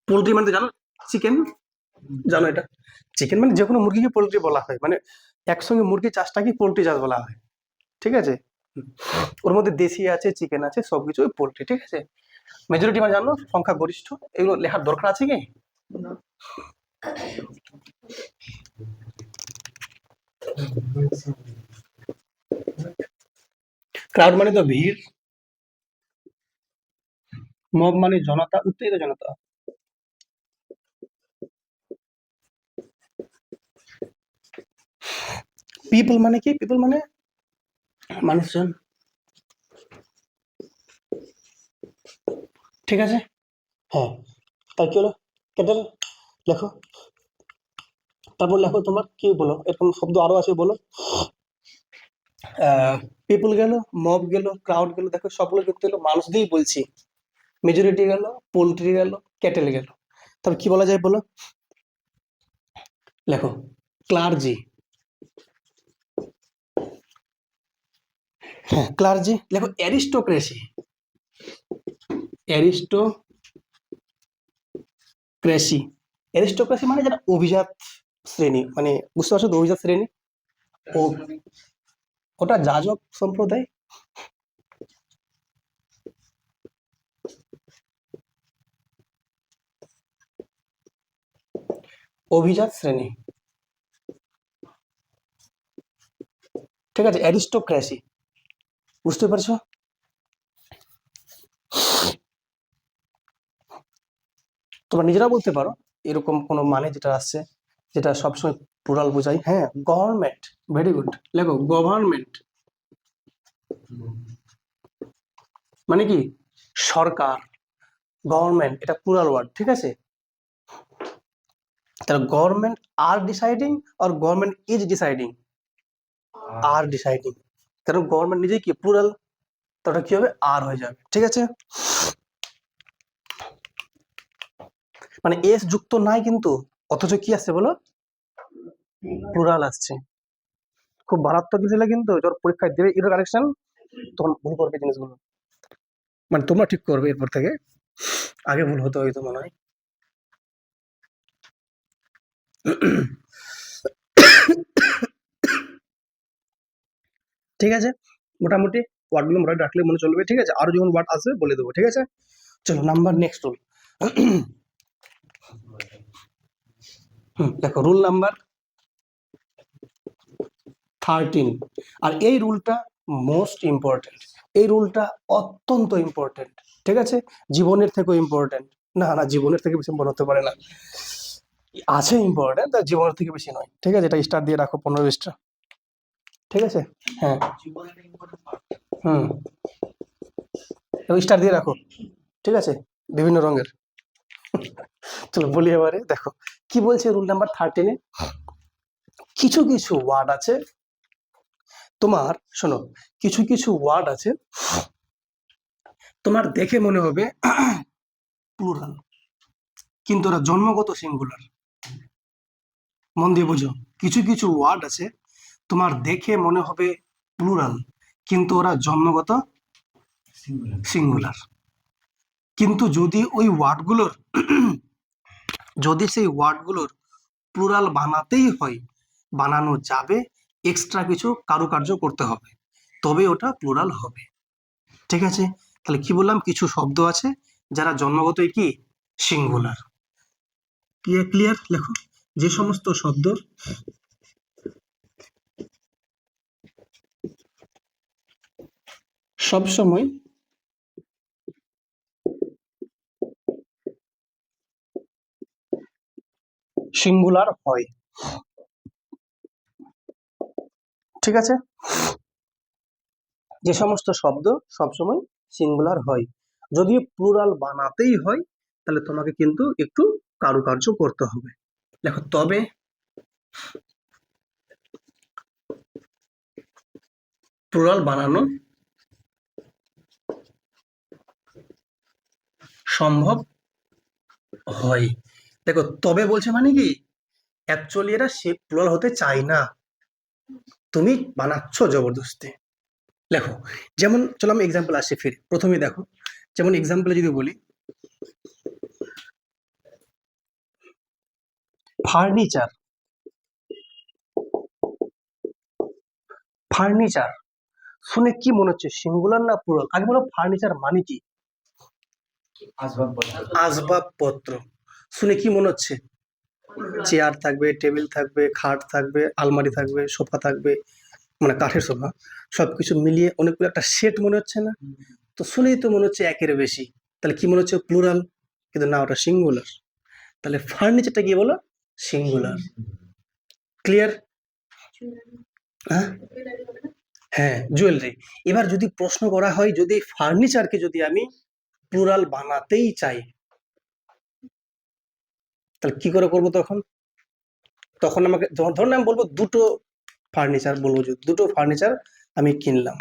পোল্ট্রি মানে তো জানো, চিকেন, জানো এটা? চিকেন মানে যে কোনো মুরগিকে পোল্ট্রি বলা হয়, মানে একসঙ্গে মুরগি চাষটাকে পোল্ট্রি চাষ বলা হয়, ঠিক আছে? ওর মধ্যে দেশি আছে, চিকেন আছে, সবকিছু পোল্ট্রি, ঠিক আছে? মেজরিটি মানে জানো সংখ্যা গরিষ্ঠ। এগুলো লেখার দরকার আছে কি? ক্রাউড মানে তো ভিড়, মব মানে জনতা, উত্তেজিত জনতা। পিপল মানে কি? পিপল মানে মানুষজন। ঠিক আছে, হ্যাঁ। তাই কি হলো? কেটে লেখো, তারপর লেখো তোমার কি বলো, এরকম শব্দ আরো আছে বলো। পিপল গেল, মব গেল, ক্রাউড গেল, দেখো সবগুলো যুক্ত হলো, মানুষ দিয়েই বলছি। মেজরিটি গেল, পোল্ট্রি গেল, ক্যাটেল গেল, তবে কি বলা যায় বলো? লেখো, ক্লার্জি। হ্যাঁ, ক্লার্জি। লেখো অ্যারিস্টোক্রেসি। অ্যারিস্টোক্রেসি। অ্যারিস্টোক্রেসি মানে যেটা অভিজাত শ্রেণী, মানে বুঝতে পারছো তো, অভিজাত শ্রেণী। ও, ওটা যাজক সম্প্রদায়। অভিজাত শ্রেণী, ঠিক আছে, অ্যারিস্টোক্রেসি। বুঝতে পারছো? তোমরা নিজেরা বলতে পারো এরকম কোনো মানে যেটা আসছে, যেটা সবসময় প্লুরাল বোঝায়। হ্যাঁ, গভর্নমেন্ট, ভেরি গুড। লেখো গভর্নমেন্ট মানে কি? সরকার। গভর্নমেন্ট এটা প্লুরাল ওয়ার্ড, ঠিক আছে। তাহলে গভর্নমেন্ট আর ডিসাইডিং আর government is deciding? Are deciding, কারণ গভর্নমেন্ট নিজেই কি প্লুরাল, তো ওটা কি হবে? আর হয়ে যাবে, ঠিক আছে। মানে এস যুক্ত নাই কিন্তু, অথচ কি আসছে বলো? প্লুরাল আসছে। খুব মারাত্মক কিছু হলে কিন্তু যখন পরীক্ষায় দেবে এর কারেকশন, তখন ভুল করবে জিনিসগুলো, মানে তোমরা ঠিক করবে এরপর থেকে। আগে ভুল হতো হয়তো মনে হয়। ঠিক আছে, মোটামুটি ওয়ার্ডগুলো মোটামুটি রাখলে মনে চলবে, ঠিক আছে। আরো যখন ওয়ার্ড আসবে বলে দেবো, ঠিক আছে। চলো নাম্বার নেক্সট রুল। দেখো রুল নাম্বার 13, আর এই রুলটা মোস্ট ইম্পর্টেন্ট। এই রুলটা অত্যন্ত ইম্পর্টেন্ট, ঠিক আছে, জীবনের থেকেও ইম্পর্টেন্ট। না না, জীবনের থেকে বেশি মনে হতে পারে না, আছে ইম্পর্টেন্ট, তার জীবনের থেকে বেশি নয়, ঠিক আছে। এটা স্টার দিয়ে রাখো 15-20টা, ঠিক আছে। হ্যাঁ, হুম, স্টার দিয়ে রাখো, ঠিক আছে, বিভিন্ন রঙের। চলো বলি এবারে, দেখো কি বলছে রুল নাম্বার 13-এ। কিছু কিছু ওয়ার্ড আছে, তোমার শোনো, কিছু কিছু ওয়ার্ড আছে তোমার দেখে মনে হবে প্লুরাল, কিন্তু ওরা জন্মগত সিঙ্গুলার। মন দিয়ে বোঝো, কিছু কিছু ওয়ার্ড আছে তোমার দেখে মনে হবে প্লুরাল, কিন্তু ওরা জন্মগত সিঙ্গুলার। কিন্তু যদি ওই ওয়ার্ডগুলোর যদি সেই ওয়ার্ডগুলোর প্লুরাল বানাতেই হয়, বানানো যাবে, এক্সট্রা কিছু কারুকার্য করতে হবে, তবে ওটা প্লুরাল হবে, ঠিক আছে। তাহলে কি বললাম? কিছু শব্দ আছে যারা জন্মগতই কি সিঙ্গুলার। ক্লিয়ার? লেখো, যে সমস্ত শব্দ সবসময় সিঙ্গুলার হয়, ঠিক আছে। যে সমস্ত শব্দ সবসময় সিঙ্গুলার হয়, যদি প্লুরাল বানাতেই হয় তাহলে তোমাকে কিন্তু একটু কারুকার্য করতে হবে। দেখো, তবে প্লুরাল বানানো সম্ভব হয়। দেখো, তবে বলছে মানে কি, অ্যাকচুয়ালি এরা সে প্লুরাল হতে চায় না, তুমি বানাচ্ছ জবরদস্তি। লেখো, যেমন চলো আমি এক্সাম্পল আসছি ফিরে, প্রথমে দেখো, যেমন এক্সাম্পলে যদি বলি ফার্নিচার। ফার্নিচার শুনে কি মনে হচ্ছে, সিঙ্গুলার না প্লুরাল? আগে বলো ফার্নিচার মানে কি? আসবাবপত্র। শুনে কি মনে হচ্ছে? চেয়ার থাকবে, টেবিল থাকবে, খাট থাকবে, আলমারি থাকবে, সোফা থাকবে, মানে কাঠের সোফা, সবকিছু মিলিয়ে অনেকগুলো একটা সেট মনে হচ্ছে না? তো শুনেই তো মনে হচ্ছে একের বেশি, তাহলে কি মনে হচ্ছে? প্লুরাল। কিন্তু না, ওটা সিঙ্গুলার। তাহলে ফার্নিচারটা কি বলো? সিঙ্গুলার। ক্লিয়ার? হ্যাঁ, হ্যাঁ, জুয়েলারি। এবার যদি প্রশ্ন করা হয়, যদি ফার্নিচারকে যদি আমি প্লুরাল বানাতেই চাই, তাহলে কি করে করবো তখন? তখন আমাকে ধরুন আমি বলবো দুটো ফার্নিচার, বলবো যে দুটো ফার্নিচার আমি কিনলাম,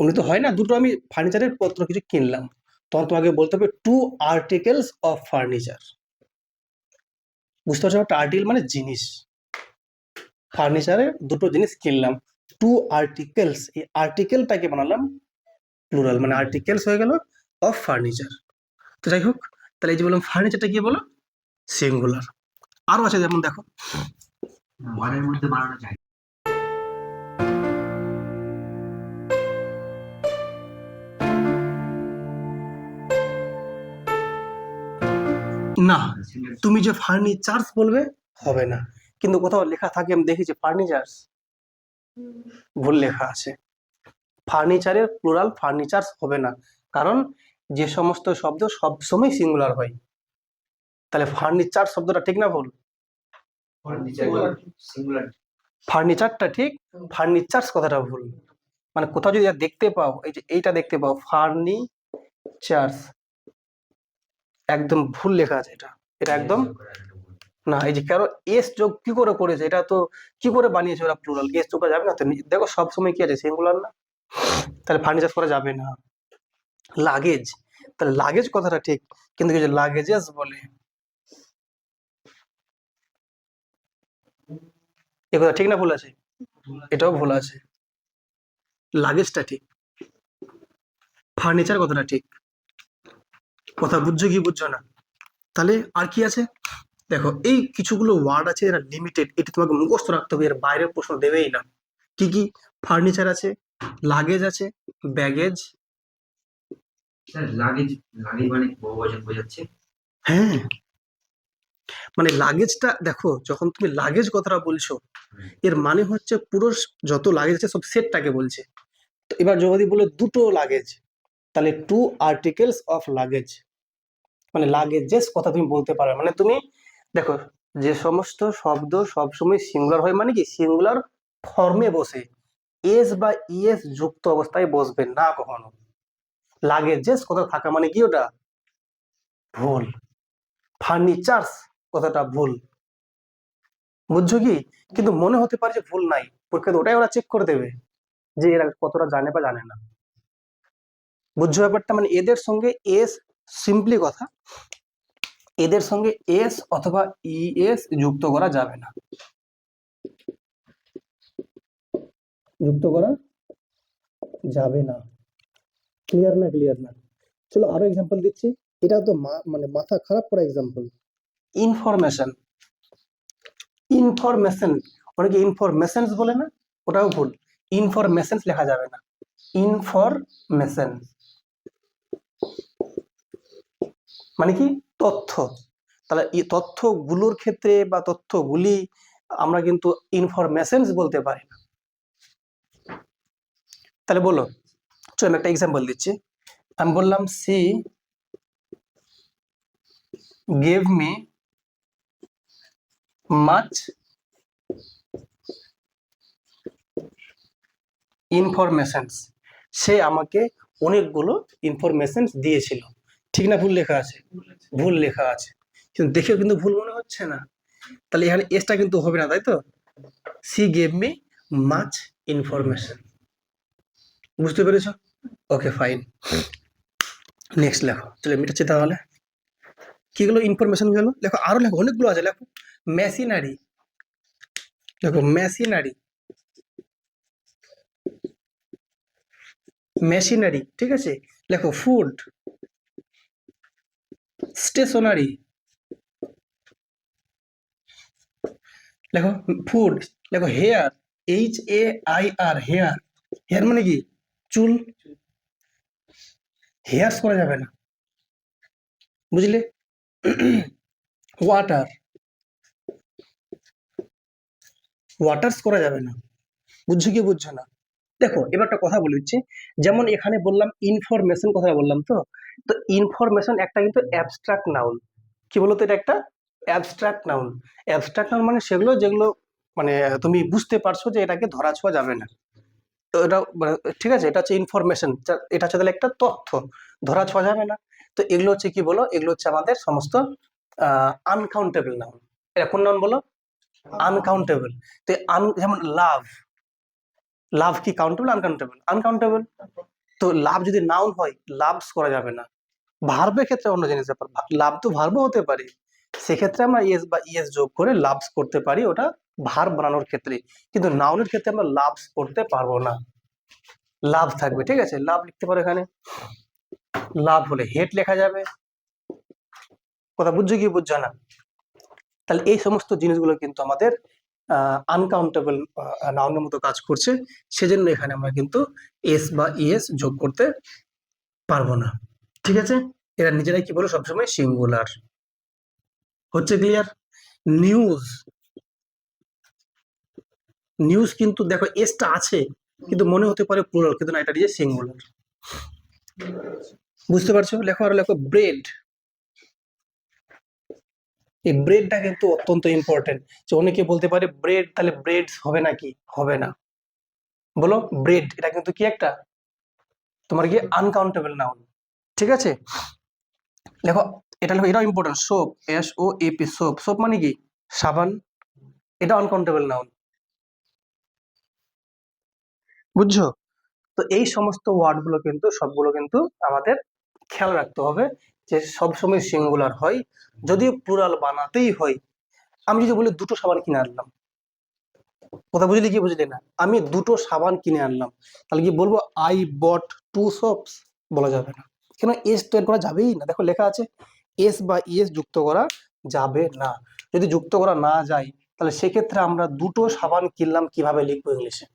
উনি তো হয় না, দুটো আমি ফার্নিচারের পত্র কিছু কিনলাম, তখন তোমাকে বলতে হবে টু আর্টিকেলস অফ ফার্নিচার। বুঝতে পারছো? একটা আর্টিকেল মানে জিনিস, ফার্নিচারে দুটো জিনিস কিনলাম, টু আর্টিকেলস, এই আর্টিকেলটাকে বানালাম প্লুরাল, মানে আর্টিকেলস হয়ে গেল অফ ফার্নিচার। তো যাই হোক, তাহলে এই যে বললাম ফার্নিচারটা কি বলো? সিঙ্গুলার। আরো আছে, যেমন দেখো, ওয়ানের মধ্যে বানানো যায়। না, তুমি যে ফার্নিচার্স বলবে হবে না, কিন্তু কোথাও লেখা থাকে আমি দেখেছি ফার্নিচার্স, ভুল লেখা আছে। ফার্নিচারের প্লুরাল ফার্নিচার্স হবে না, কারণ যে সমস্ত শব্দ সব সময় সিঙ্গুলার হয়। তাহলে ফার্নিচার শব্দটা ঠিক না ভুল? ফার্নিচারটা ঠিক, ফার্নিচার্স কথাটা ভুল। মানে কোথাও যদি দেখতে পাও, এই যে এইটা দেখতে পাও ফার্নিচার্স, একদম ভুল লেখা আছে এটা, এটা একদম না। এই যে কারো এস যোগ কি করে করেছে, এটা তো কি করে বানিয়েছে ওরা প্লুরাল, এস যোগ করা যাবে না তো। দেখো সব সময় কি আছে, সিঙ্গুলার না, তাহলে ফার্নিচার করা যাবে না। লাগেজ, তাহলে লাগেজ কথাটা ঠিক, কিন্তু কিছু লাগেজেস বলে, এ কথা ঠিক না ভুল আছে? এটাও ভুল আছে। লাগেজটা ঠিক, ফার্নিচার কথাটা ঠিক। কথা বুঝছো কি বুঝছো না? তাহলে আর কি আছে দেখো, এই কিছুগুলো ওয়ার্ড আছে, এরা লিমিটেড, এটা তোমাকে মুখস্থ রাখতে হবে, এর বাইরের প্রশ্ন দেবেই না। কি কি? ফার্নিচার আছে, লাগেজ আছে, ব্যাগেজ। স্যার লাগেজ, লাগেজ মানে বহুবচন বোঝাচ্ছে। হ্যাঁ, মানে লাগেজটা দেখো, যখন তুমি লাগেজ কথাটা বলছো, এর মানে হচ্ছে পুরো যত লাগেজ আছে সব সেটটাকে বলছে। তো এবার যদি বলে দুটো লাগেজ, তাহলে টু আর্টিকেলস অফ লাগেজ, মানে লাগেজেস কথা তুমি বলতে পারো। মানে তুমি দেখো, যে সমস্ত শব্দ সবসময় সিঙ্গুলার হয়, মানে কি সিঙ্গুলার ফর্মে বসে, এস বা ইএস যুক্ত অবস্থায় বসবে না কখনো। লাগেজেস কথা থাকা মানে কি ওটা ভুল। ফার্নিচার্স কথাটা ভুল, বুঝছো কি? কিন্তু মনে হতে পারে যে ভুল নাই, পরীক্ষাতে ওটাই ওরা চেক করে দেবে যে এরা কতটা জানে বা জানে না। বুঝছো ব্যাপারটা? মানে এদের সঙ্গে এস, সিম্পলি কথা, এদের সঙ্গে এস অথবা ইএস যুক্ত করা যাবে না, যুক্ত করা যাবে না। ক্লিয়ার না? ক্লিয়ার না? চলো আরো এক্সাম্পল দিচ্ছি, এটা তো মানে মাথা খারাপ করা এক্সাম্পল। ইনফরমেশন, ইনফরমেশন, অনেকে ইনফরমেশনস বলে না, ওটাও ভুল। ইনফরমেশনস লেখা যাবে না, ইনফরমেশন মানে কি তথ্য। তাহলে এই তথ্যগুলোর ক্ষেত্রে বা তথ্যগুলি আমরা কিন্তু ইনফরমেশনস বলতে পারি না। তাহলে বলো, চলো আমি একটা এক্সাম্পল দিচ্ছি। আমি বললাম she gave me much informations, সে আমাকে অনেকগুলো ইনফরমেশনস দিয়েছিল। ঠিক না ভুল লেখা আছে? ভুল লেখা আছে, কিন্তু দেখেও কিন্তু ভুল মনে হচ্ছে না। তাহলে এখানে এসটা কিন্তু হবে না, তাই তো? C gave me much information. বুঝতে পেরেছো? ওকে, ফাইন। নেক্সট লেখো, চলো মিটাচ্ছি তাহলে। কি গুলো ইনফরমেশন গেল, লেখো আরো, লেখো অনেকগুলো আছে, লেখো মেশিনারি, দেখো মেশিনারি, মেশিনারি, ঠিক আছে। লেখো ফুড, স্টেশনারি, লেখো ফুড। লেখো হেয়ার, HAIR, হেয়ার, হেয়ার মানে কি চুল, হেয়ার্স করা যাবে না, বুঝলে? ওয়াটার, ওয়াটার্স করা যাবে না। বুঝছো কি বুঝছো না? দেখো এবার একটা কথা বলে দিচ্ছি, যেমন এখানে বললাম ইনফরমেশন কথা বললাম, তো তো ইনফরমেশন একটা কিন্তু অ্যাবস্ট্রাক্ট নাউন। কি বলতো, এটা একটা অ্যাবস্ট্রাক্ট নাউন। অ্যাবস্ট্রাক্ট নাউন মানে সেগুলো যেগুলো মানে তুমি বুঝতে পারছো যে এটাকে ধরা ছোঁয়া যাবে না। তো এটা মানে ঠিক আছে, এটা হচ্ছে ইনফরমেশন, এটা হচ্ছে তাহলে একটা তথ্য, ধরা ছোঁয়া যাবে না। তো এগুলো হচ্ছে কি বলো, এগুলো হচ্ছে আমাদের সমস্ত আনকাউন্টেবল নাউন। এটা কোন নাউন বলো? আনকাউন্টেবল। তো যেমন লাভ, লাভ কি কাউন্টেবল আনকাউন্টেবল? আনকাউন্টেবল। তো লাভ যদি নাউন হয়, লাভস করা যাবে না। ভার্বের ক্ষেত্রে অন্য জিনিস ব্যাপার, লাভ তো ভার্বও হতে পারে, সেক্ষেত্রে আমরা ইয়েস বা ইয়েস যোগ করে লাভস করতে পারি, ওটা ভার্ব বানানোর ক্ষেত্রে। কিন্তু নাউনের ক্ষেত্রে আমরা লাভস করতে পারবো না, লাভ থাকবে। ঠিক আছে, লাভ লিখতে পারো এখানে, লাভ হলে হেড লেখা যাবে। কথা বুঝছো কি বুঝছো না? তাহলে এই সমস্ত জিনিসগুলো কিন্তু আমাদের আনকাউন্টেবল নাউনের মতো কাজ করছে, সেজন্য এখানে আমরা কিন্তু এস বা ইএস যোগ করতে পারবো না। ঠিক আছে, এরা নিজেরাই কি বলো, সবসময় সিঙ্গুলার। হচ্ছে ক্লিয়ার? নিউজ, নিউজ কিন্তু দেখো এসটা আছে, কিন্তু মনে হতে পারে প্লুরাল, কিন্তু না, এটা দিয়ে সিঙ্গুলার। বুঝতে পারছো? লেখো আর লেখো ব্রেড। এই ব্রেডটা কিন্তু অত্যন্ত ইম্পর্টেন্ট, যে অনেকে বলতে পারে ব্রেড, তাহলে ব্রেডস হবে নাকি? হবে না। বলো ব্রেড, এটা কিন্তু কি একটা তোমার কি আনকাউন্টেবল নাউন। ঠিক আছে, দেখো এটা লেখো, এটাও important. Soap, SOAP, soap, soap মানে কি? সাবান। এটা আনকাউন্টেবল নাউন। বুঝছো? তো এই সমস্ত ওয়ার্ড গুলো কিন্তু সবগুলো কিন্তু আমাদের খেয়াল রাখতে হবে, যে সবসময় সিঙ্গুলার হয়। যদি প্লুরাল বানাতেই হয়, আমি যদি বলি দুটো সাবান কিনে আনলাম, কথা বুঝলি কি বুঝলি না? আমি দুটো সাবান কিনে আনলাম, তাহলে কি বলবো আই বট 2 সোপস? বলা যাবে না, কেন? এস তো এর করা যাবেই না। দেখো লেখা আছে এস বা ইএস যুক্ত করা যাবে না। যদি যুক্ত করা না যায়, তাহলে সেক্ষেত্রে আমরা দুটো সাবান কিনলাম কিভাবে লিখবো ইংলিশে?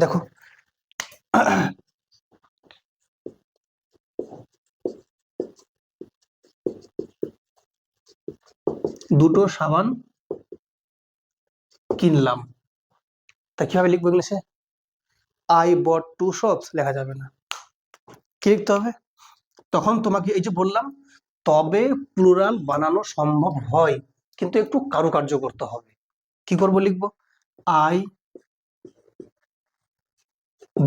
দেখো দুটো সাবান কিনলাম, তা কিভাবে লিখবো ইংলিশে? আই বট 2 সোপস লেখা যাবে না। কি লিখতে হবে? তখন তোমাকে এই যে বললাম, তবে প্লুরাল বানানো সম্ভব হয়, কিন্তু একটু কারুকার্য করতে হবে। কি করব, লিখবো আই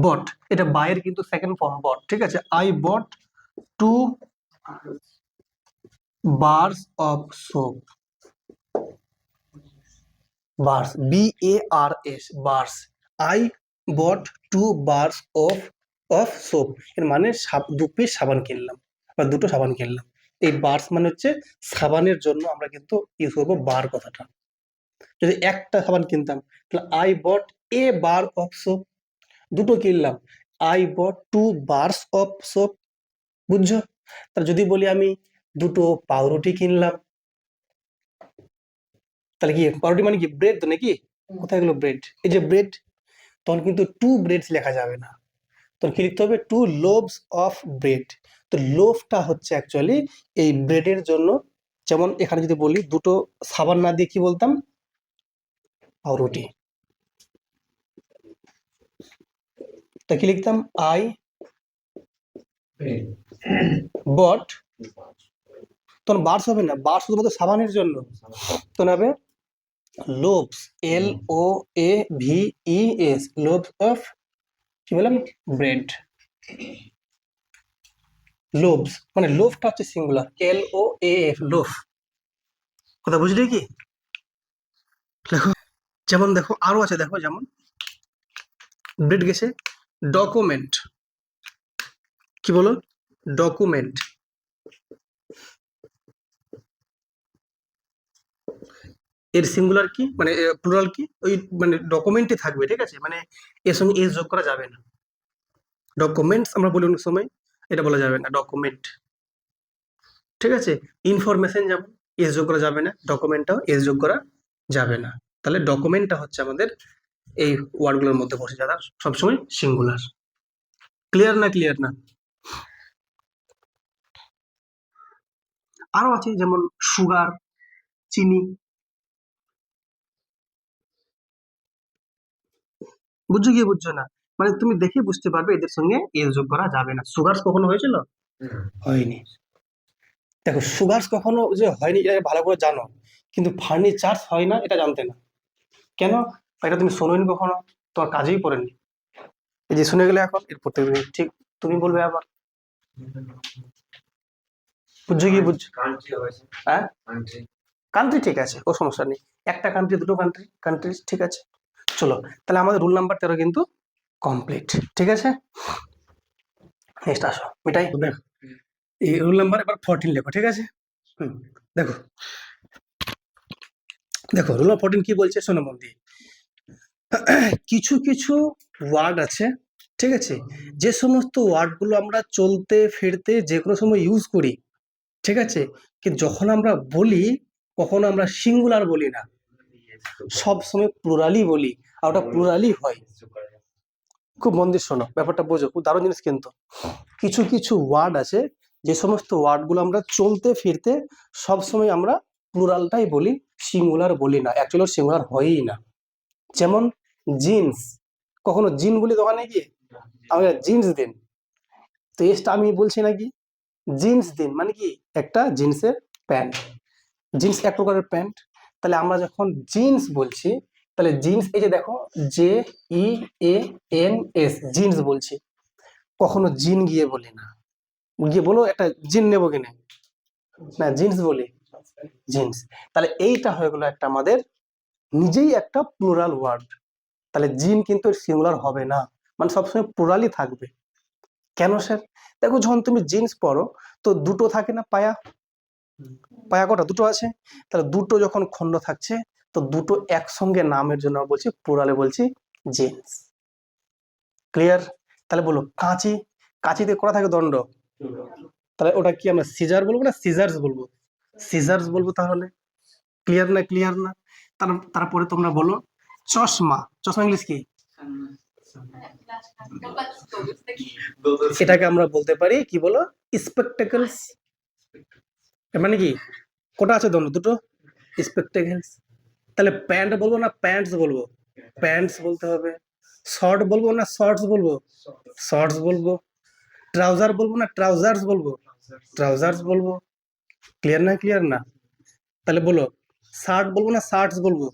বট, এটা বাইয়ের কিন্তু সেকেন্ড ফর্ম বট। ঠিক আছে, I bought 2 bars of soap. Bars, BARS, bars. I bought 2 bars of soap, এর মানে 2 পিস সাবান কিনলাম, বা দুটো সাবান কিনলাম। এই বার্স মানে হচ্ছে সাবানের জন্য আমরা কিন্তু ইউজ করবো বার কথাটা। যদি একটা সাবান কিনতাম, তাহলে I bought A bar of soap. দুটো কিনলাম, I bought 2 bars of soap. বুঝছো? তাহলে যদি বলি আমি দুটো পাউরুটি কিনলাম, তাহলে কি পাউরুটি মানে কি? ব্রেড তো নাকি? কোথায় গেলো ব্রেড? এই যে ব্রেড, তখন কিন্তু 2 ব্রেডস লেখা যাবে না, তখন কি লিখতে হবে? 2 লোভস অফ ব্রেড। তো লোভটা হচ্ছে অ্যাকচুয়ালি এই ব্রেডের জন্য। যেমন এখানে যদি বলি দুটো সাবান না দিয়ে কি বলতাম? পাউরুটি। তা কি লিখতাম? আই বট, তখন বার্স হবে না, বার্স শুধুমাত্র সাবানের জন্য, তখন হবে লোভস, LOAVES, লোভস অফ কি বললাম? ব্রেড। লোভস মানে লোভটা হচ্ছে সিঙ্গুলার, LOAF, লোভ। কথা বুঝলি কি? দেখো যেমন, দেখো আরো আছে, দেখো যেমন ব্রেড গেছে ডকুমেন্ট। কি বলো? ডকুমেন্ট। এর সিঙ্গুলার কি মানে প্লুরাল কি? ওই মানে ডকুমেন্টই থাকবে। ঠিক আছে, মানে এর সঙ্গে এস যোগ করা যাবে না। ডকুমেন্টস আমরা বলি অনেক সময়, এটা বলা যাবে না, ডকুমেন্ট। ঠিক আছে, ইনফরমেশন যেমন এস যোগ করা যাবে না, ডকুমেন্টটাও এস যোগ করা যাবে না। তাহলে ডকুমেন্টটা হচ্ছে আমাদের এই ওয়ার্ডগুলোর মধ্যে বসে, যারা সবসময় সিঙ্গুলার। ক্লিয়ার না? ক্লিয়ার না? আরো আছে যেমন সুগার, চিনি। বুঝছো কি বুঝছো না? মানে তুমি দেখে বুঝতে পারবে এদের সঙ্গে এর যোগ করা যাবে না। সুগার কখনো হয়েছিল? হয়নি। দেখো সুগার কখনো যে হয়নি এটা ভালো করে জানো, কিন্তু ফার্নিচার হয় না এটা জানতে না। কেন? এটা তুমি শোনোনি কখনো, তোমার কাজেই পড়েনি। এই যে শুনে গেলে এখন এরপর থেকে ঠিক তুমি বলবে আবার। বুঝছো কি বুঝছো? কান্ট্রি হয়েছে, হ্যাঁ, কান্ট্রি। কান্ট্রি ঠিক আছে, ও সমস্যা নেই। একটা কান্ট্রি, দুটো কান্ট্রি, কান্ট্রি ঠিক আছে। চলো, তাহলে আমাদের রুল নাম্বার 13 কিন্তু কমপ্লিট। ঠিক আছে, নেক্সট আসো মিটাই। দেখো এই রুল নাম্বার এবার 14 লেখো, ঠিক আছে? হুম, দেখো দেখো রুল নাম্বার 14 কি বলছে শোনো মন দিয়ে। কিছু কিছু ওয়ার্ড আছে, ঠিক আছে, যে সমস্ত ওয়ার্ডগুলো আমরা চলতে ফিরতে যে কোনো সময় ইউজ করি, ঠিক আছে, কিন্তু যখন আমরা বলি কখনো আমরা সিঙ্গুলার বলি না, সব সময় প্লুরালই বলি, আর ওটা প্লুরালই হয়। খুব মন দিয়ে শোনো, ব্যাপারটা বোঝো, খুব দারুণ জিনিস কিন্তু। কিছু কিছু ওয়ার্ড আছে যে সমস্ত ওয়ার্ডগুলো আমরা চলতে ফিরতে সব সময় আমরা প্লুরালটাই বলি, সিঙ্গুলার বলি না, অ্যাকচুয়ালি সিঙ্গুলার হয়ই না। যেমন জিন্স, কখনো জিন বলি দোকানে গিয়ে আমি জিন্স দিন, তো এসটা আমি বলছি নাকি জিন্স দিন মানে কি একটা জিন্সের প্যান্ট, জিন্স এক প্রকারের প্যান্ট। তাহলে আমরা যখন জিন্স বলছি, তাহলে জিন্স এই যে দেখো JEANS জিন্স বলছি, কখনো জিন গিয়ে বলি না। গিয়ে বলো একটা জিন নেবো কিনে, না জিন্স বলি, জিন্স। তাহলে এইটা হয়ে গেলো একটা আমাদের নিজেই একটা প্লুরাল ওয়ার্ড। তাহলে জিন কিন্তু সিঙ্গুলার হবে না, মানে সবসময় প্লুরালই থাকবে। কেন স্যার? দেখো যখন তুমি জিন্স পরো তো দুটো থাকে না পায়া, পায়া কটা? দুটো আছে। তাহলে দুটো যখন খণ্ড থাকছে তো দুটো একসঙ্গে নামের জন্য আমরা বলছি প্লুরালে বলছি জিন্স। ক্লিয়ার? তাহলে বলো কাঁচি, কাঁচিতে কটা থাকে দণ্ড? তাহলে ওটা কি আমরা সিজার বলবো না সিজার্স বলবো? সিজার্স বলবো। তাহলে ক্লিয়ার না? ক্লিয়ার না? তারপরে তোমরা বলো চশমা, চশমা ইংলিশ কি? সেটাকে আমরা বলতে পারি কি বলো? স্পেকটেকলস। মানে কি কটা আছে দণ্ড? দুটো, স্পেকটেকলস। তাহলে প্যান্ট বলবো না প্যান্টস বলবো? প্যান্টস বলতে হবে। শর্ট বলবো না শর্টস বলবো? শর্টস বলবো। ট্রাউজার বলবো না ট্রাউজার্স বলবো? ট্রাউজার্স বলবো। ক্লিয়ার না? ক্লিয়ার না? তাহলে বলো শার্ট বলবো না শার্টস বলবো?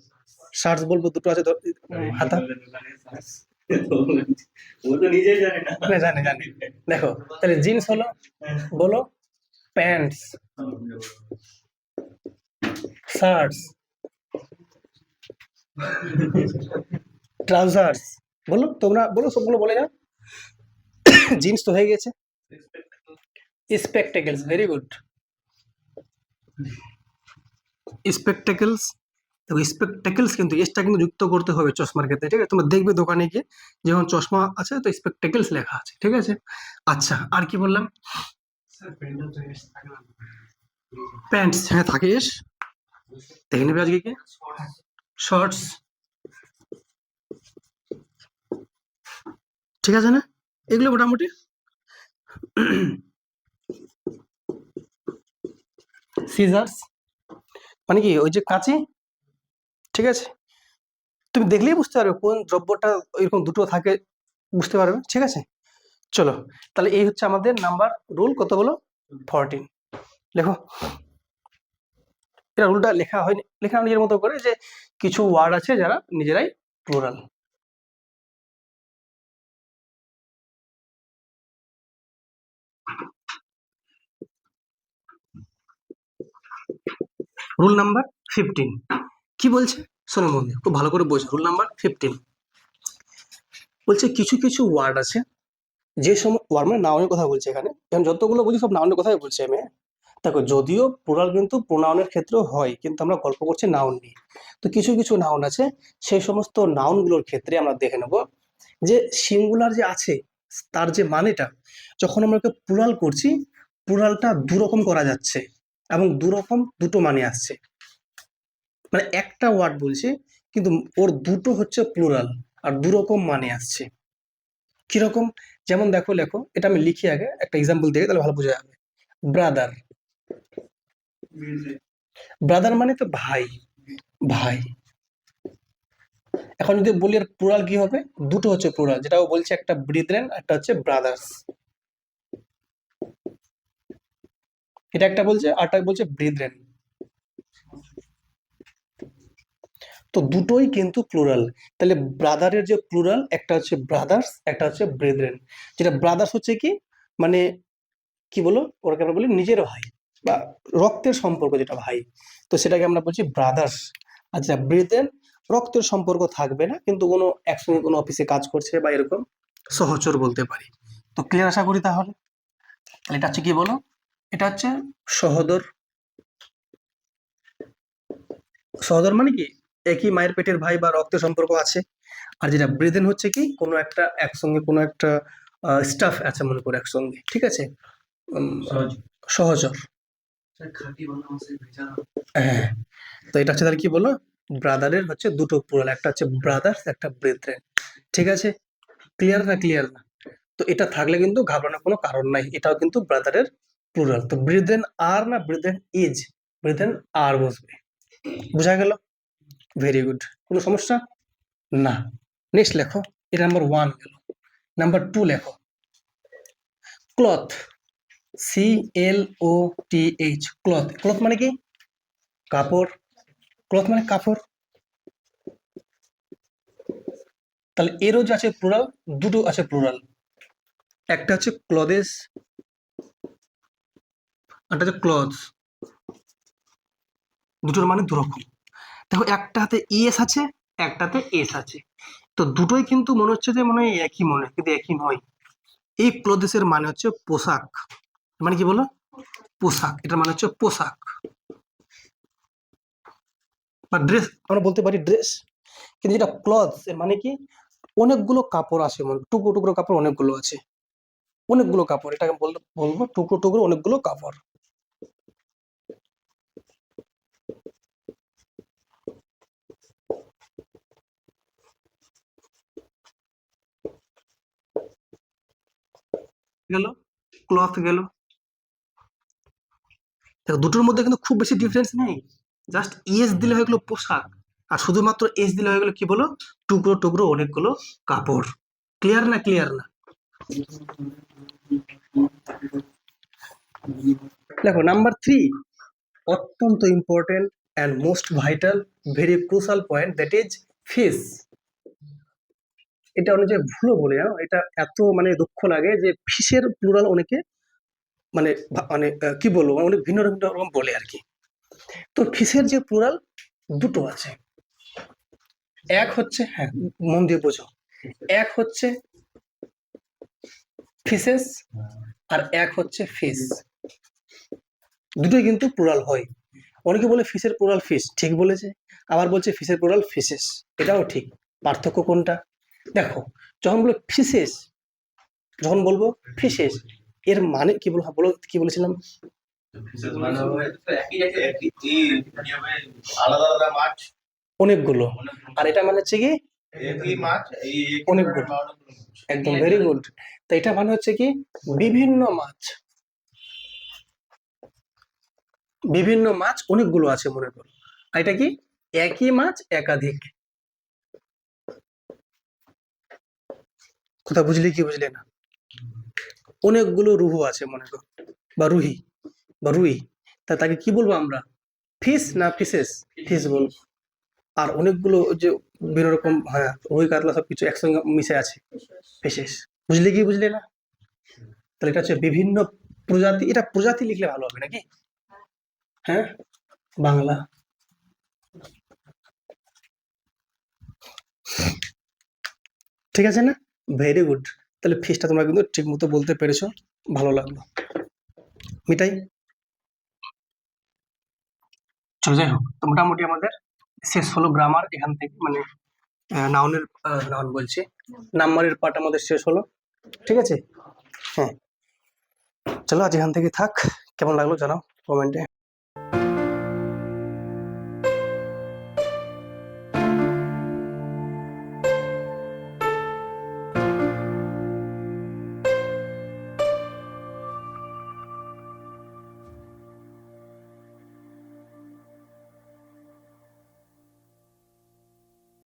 শার্টস বলবো, দুটো আছে হাতা। না, জানে জানে। দেখো তাহলে জিন্স হলো, বলো প্যান্টস, শার্টস, ট্রাউজার্স। বলো তোমরা বলো, সবগুলো বলে যাও। জিন্স তো হয়ে গেছে। স্পেকটেকলস, ভেরি গুড। স্পেকটেকলস, দেখো স্পেকটেকলস কিন্তু এসটা কিন্তু যুক্ত করতে হবে চশমার ক্ষেত্রে, ঠিক আছে? তোমরা দেখবে দোকানে গিয়ে যখন চশমা আছে তো স্পেকটেকলস লেখা আছে, ঠিক আছে? আচ্ছা আর কি বললাম? প্যান্টস, হ্যাঁ থাকে এস, দেখে নেবে আজকে কি শর্টস, ঠিক আছে না? এগুলো মোটামুটি। সিজার্স মানে কি ওই যে কাঁচি, ঠিক আছে? তুমি দেখলেই বুঝতে পারবে কোন দ্রব্যটা এরকম দুটো থাকে, বুঝতে পারবে, ঠিক আছে? চলো, তাহলে এই হচ্ছে আমাদের নাম্বার রুল কত বলো? 14। লেখো। এটা রুলটা লেখা হয়নি, লেখা নিজের মতো করে, যে কিছু ওয়ার্ড আছে যারা নিজেরাই প্লুরাল। রুল নাম্বার 15 কি বলছে শোনো মন দিয়ে, খুব ভালো করে বোঝো। রুল নাম্বার 15 বলছে কিছু কিছু ওয়ার্ড আছে, যে সময় ওয়ার্ড মানে নাউনের কথা বলছে এখানে, এখন যতগুলো বলছি সব নাউনের কথাই বলছি আমি। দেখো যদিও প্লুরাল কিন্তু প্রোনাউনের ক্ষেত্রেও হয়, কিন্তু আমরা গল্প করছি নাউন নিয়ে। তো কিছু কিছু নাউন আছে, সেই সমস্ত নাউনগুলোর ক্ষেত্রে আমরা দেখে নেব যে সিঙ্গুলার যে আছে তার যে মানেটা, যখন আমরা প্লুরাল করছি প্লুরালটা দুরকম করা যাচ্ছে এবং দুরকম দুটো মানে আসছে। মানে একটা ওয়ার্ড বলছি কিন্তু ওর দুটো হচ্ছে প্লুরাল আর দুরকম মানে আসছে। কিরকম? যেমন দেখো, লেখো, এটা আমি লিখি আগে একটা এক্সাম্পল দিয়ে, তাহলে ভালো বোঝা যাবে। ব্রাদার, ব্রাদার মানে তো ভাই, ভাই। এখন যদি বলি এর প্লুরাল কি হবে, দুটো হচ্ছে প্লুরাল, যেটা ও বলছে একটা ব্রিথরেন, একটা হচ্ছে ব্রাদার্স। এটা একটা বলছে, আরটা বলছে ব্রিথরেন। তো দুটোই কিন্তু প্লুরাল। তাহলে ব্রাদারের যে প্লুরাল, একটা হচ্ছে ব্রাদার্স, একটা হচ্ছে ব্রেদরেন। যেটা ব্রাদার্স হচ্ছে কি, মানে কি বলো, ওরাকে আমরা বলি নিজের ভাই বা রক্তের সম্পর্ক, যেটা ভাই, তো সেটাকে আমরা বলছি ব্রাদার্স। আর যেটা ব্রেদরেন, রক্তের সম্পর্ক থাকবে না কিন্তু কোনো একসঙ্গে কোনো অফিসে কাজ করছে বা এরকম সহচর বলতে পারি। তো ক্লিয়ার আশা করি তাহলে। তাহলে এটা হচ্ছে কি বলো, এটা হচ্ছে সহোদর। সহোদর মানে কি, একই মায়ের পেটের ভাই বা রক্তের সম্পর্ক আছে। আর যেটা ব্রেদেন হচ্ছে কি, কোনো একটা একসঙ্গে কোনো একটা স্টাফ আছে মনে করে একসঙ্গে, ঠিক আছে, সহজ। সহচর। খাঁটি বাংলা ভাষায় ভেজা। হ্যাঁ, তো এটা হচ্ছে তাহলে কি বলো, ব্রাদারের হচ্ছে দুটো প্লুরাল, একটা হচ্ছে ব্রাদার্স, একটা ব্রেথরেন। ঠিক আছে, ক্লিয়ার না ক্লিয়ার না? তো এটা থাকলে কিন্তু ঘাবড়ানোর কোনো কারণ নাই, এটাও কিন্তু ব্রাদারের প্লুরাল। তো ব্রিদেন আর না ব্রিদেন ইজ, ব্রিদেন আর বসবে। বোঝা গেল? ভেরি গুড, কোনো সমস্যা না। নেক্সট লেখো, এটা নাম্বার 1 গেল। নাম্বার 2 লেখো, ক্লথ, CLOTH, ক্লথ। ক্লথ মানে কি, কাপড়। ক্লথ মানে কাপড়। তাহলে এরও যে আছে প্লুরাল, দুটো আছে প্লুরাল, একটা হচ্ছে ক্লথেস, একটা হচ্ছে ক্লথস। দুটোর মানে দুরকম। দেখো একটাতে ইএস আছে, একটাতে এস আছে, তো দুটোই কিন্তু মনে হচ্ছে যে মনে হয় একই, মনে হয় কিন্তু একই নয়। এই ক্লথেসের মানে হচ্ছে পোশাক, মানে কি বলো, পোশাক। এটার মানে হচ্ছে পোশাক বা ড্রেস, আমরা বলতে পারি ড্রেস। কিন্তু যেটা ক্লথস এর মানে কি, অনেকগুলো কাপড় আছে, মনে টুকরো টুকরো কাপড় অনেকগুলো আছে, অনেকগুলো কাপড়, এটাকে বলবো টুকরো টুকরো অনেকগুলো কাপড়। গেল, ক্লথ গেল। দেখো দুটোর মধ্যে কিন্তু খুব বেশি ডিফারেন্স নেই, জাস্ট ইএস দিলে হয়ে গেলো পোশাক, আর শুধুমাত্র এস দিলে হয়ে গেলো কি বলো, টুকরো টুকরো অনেকগুলো কাপড়। ক্লিয়ার না ক্লিয়ার না? দেখো নাম্বার 3, অত্যন্ত important and most vital, very crucial point, that is fish. এটা অনেকে ভুলও বলে, জানো, এটা এত মানে দুঃখ লাগে যে ফিশের প্লুরাল অনেকে মানে কি বলবো, মানে অনেক ভিন্ন ভিন্ন রকম বলে আর কি। তো ফিশের যে প্লুরাল দুটো আছে, এক হচ্ছে, হ্যাঁ মন দিয়ে বোঝো, এক হচ্ছে ফিশেস আর এক হচ্ছে ফিশ, দুটোই কিন্তু প্লুরাল হয়। অনেকে বলে ফিশের প্লুরাল ফিশ, ঠিক বলেছে, আবার বলছে ফিশের প্লুরাল ফিশেস, এটাও ঠিক। পার্থক্য কোনটা? দেখো, যখন বলো ফিশেস, যখন বলবো ফিশেস, এর মানে কি বলবো, বলো কি বলেছিলাম, আলাদা আলাদা মাছ, অনেকগুলো। আর এটা মানে হচ্ছে কি, একই মাছ, এই অনেকগুলো। একদম ভেরি গুড। তো এটা মানে হচ্ছে কি, বিভিন্ন মাছ, বিভিন্ন মাছ অনেকগুলো আছে মনে করো। আর এটা কি, একই মাছ একাধিক। কথা বুঝলি কি বুঝলে না? অনেকগুলো রুহু আছে মনে করো, বা রুহি বা রুই, তা তাকে কি বলবো আমরা, ফিশ না ফিশেস? ফিশ বলবো। আর অনেকগুলো যে বিভিন্ন রকম, হ্যাঁ রুই কাতলা সবকিছু একসঙ্গে মিশে আছে, ফিশেস। বুঝলি কি বুঝলে না? তাহলে এটা হচ্ছে বিভিন্ন প্রজাতি, এটা প্রজাতি লিখলে ভালো হবে নাকি? হ্যাঁ, বাংলা। ঠিক আছে না? Very good. তাহলে ফিশটা তোমরা কিন্তু ঠিক মতো বলতে পেরেছো, ভালো লাগলো। মিটাই, চলো যাই হোক, তো মোটামুটি আমাদের শেষ হলো গ্রামার এখান থেকে, মানে নাউনের, নাউন বলছি, নাম্বারের পার্ট আমাদের শেষ হলো। ঠিক আছে, হ্যাঁ, চলো আজ এখান থেকে থাক। কেমন লাগলো জানাও কমেন্টে।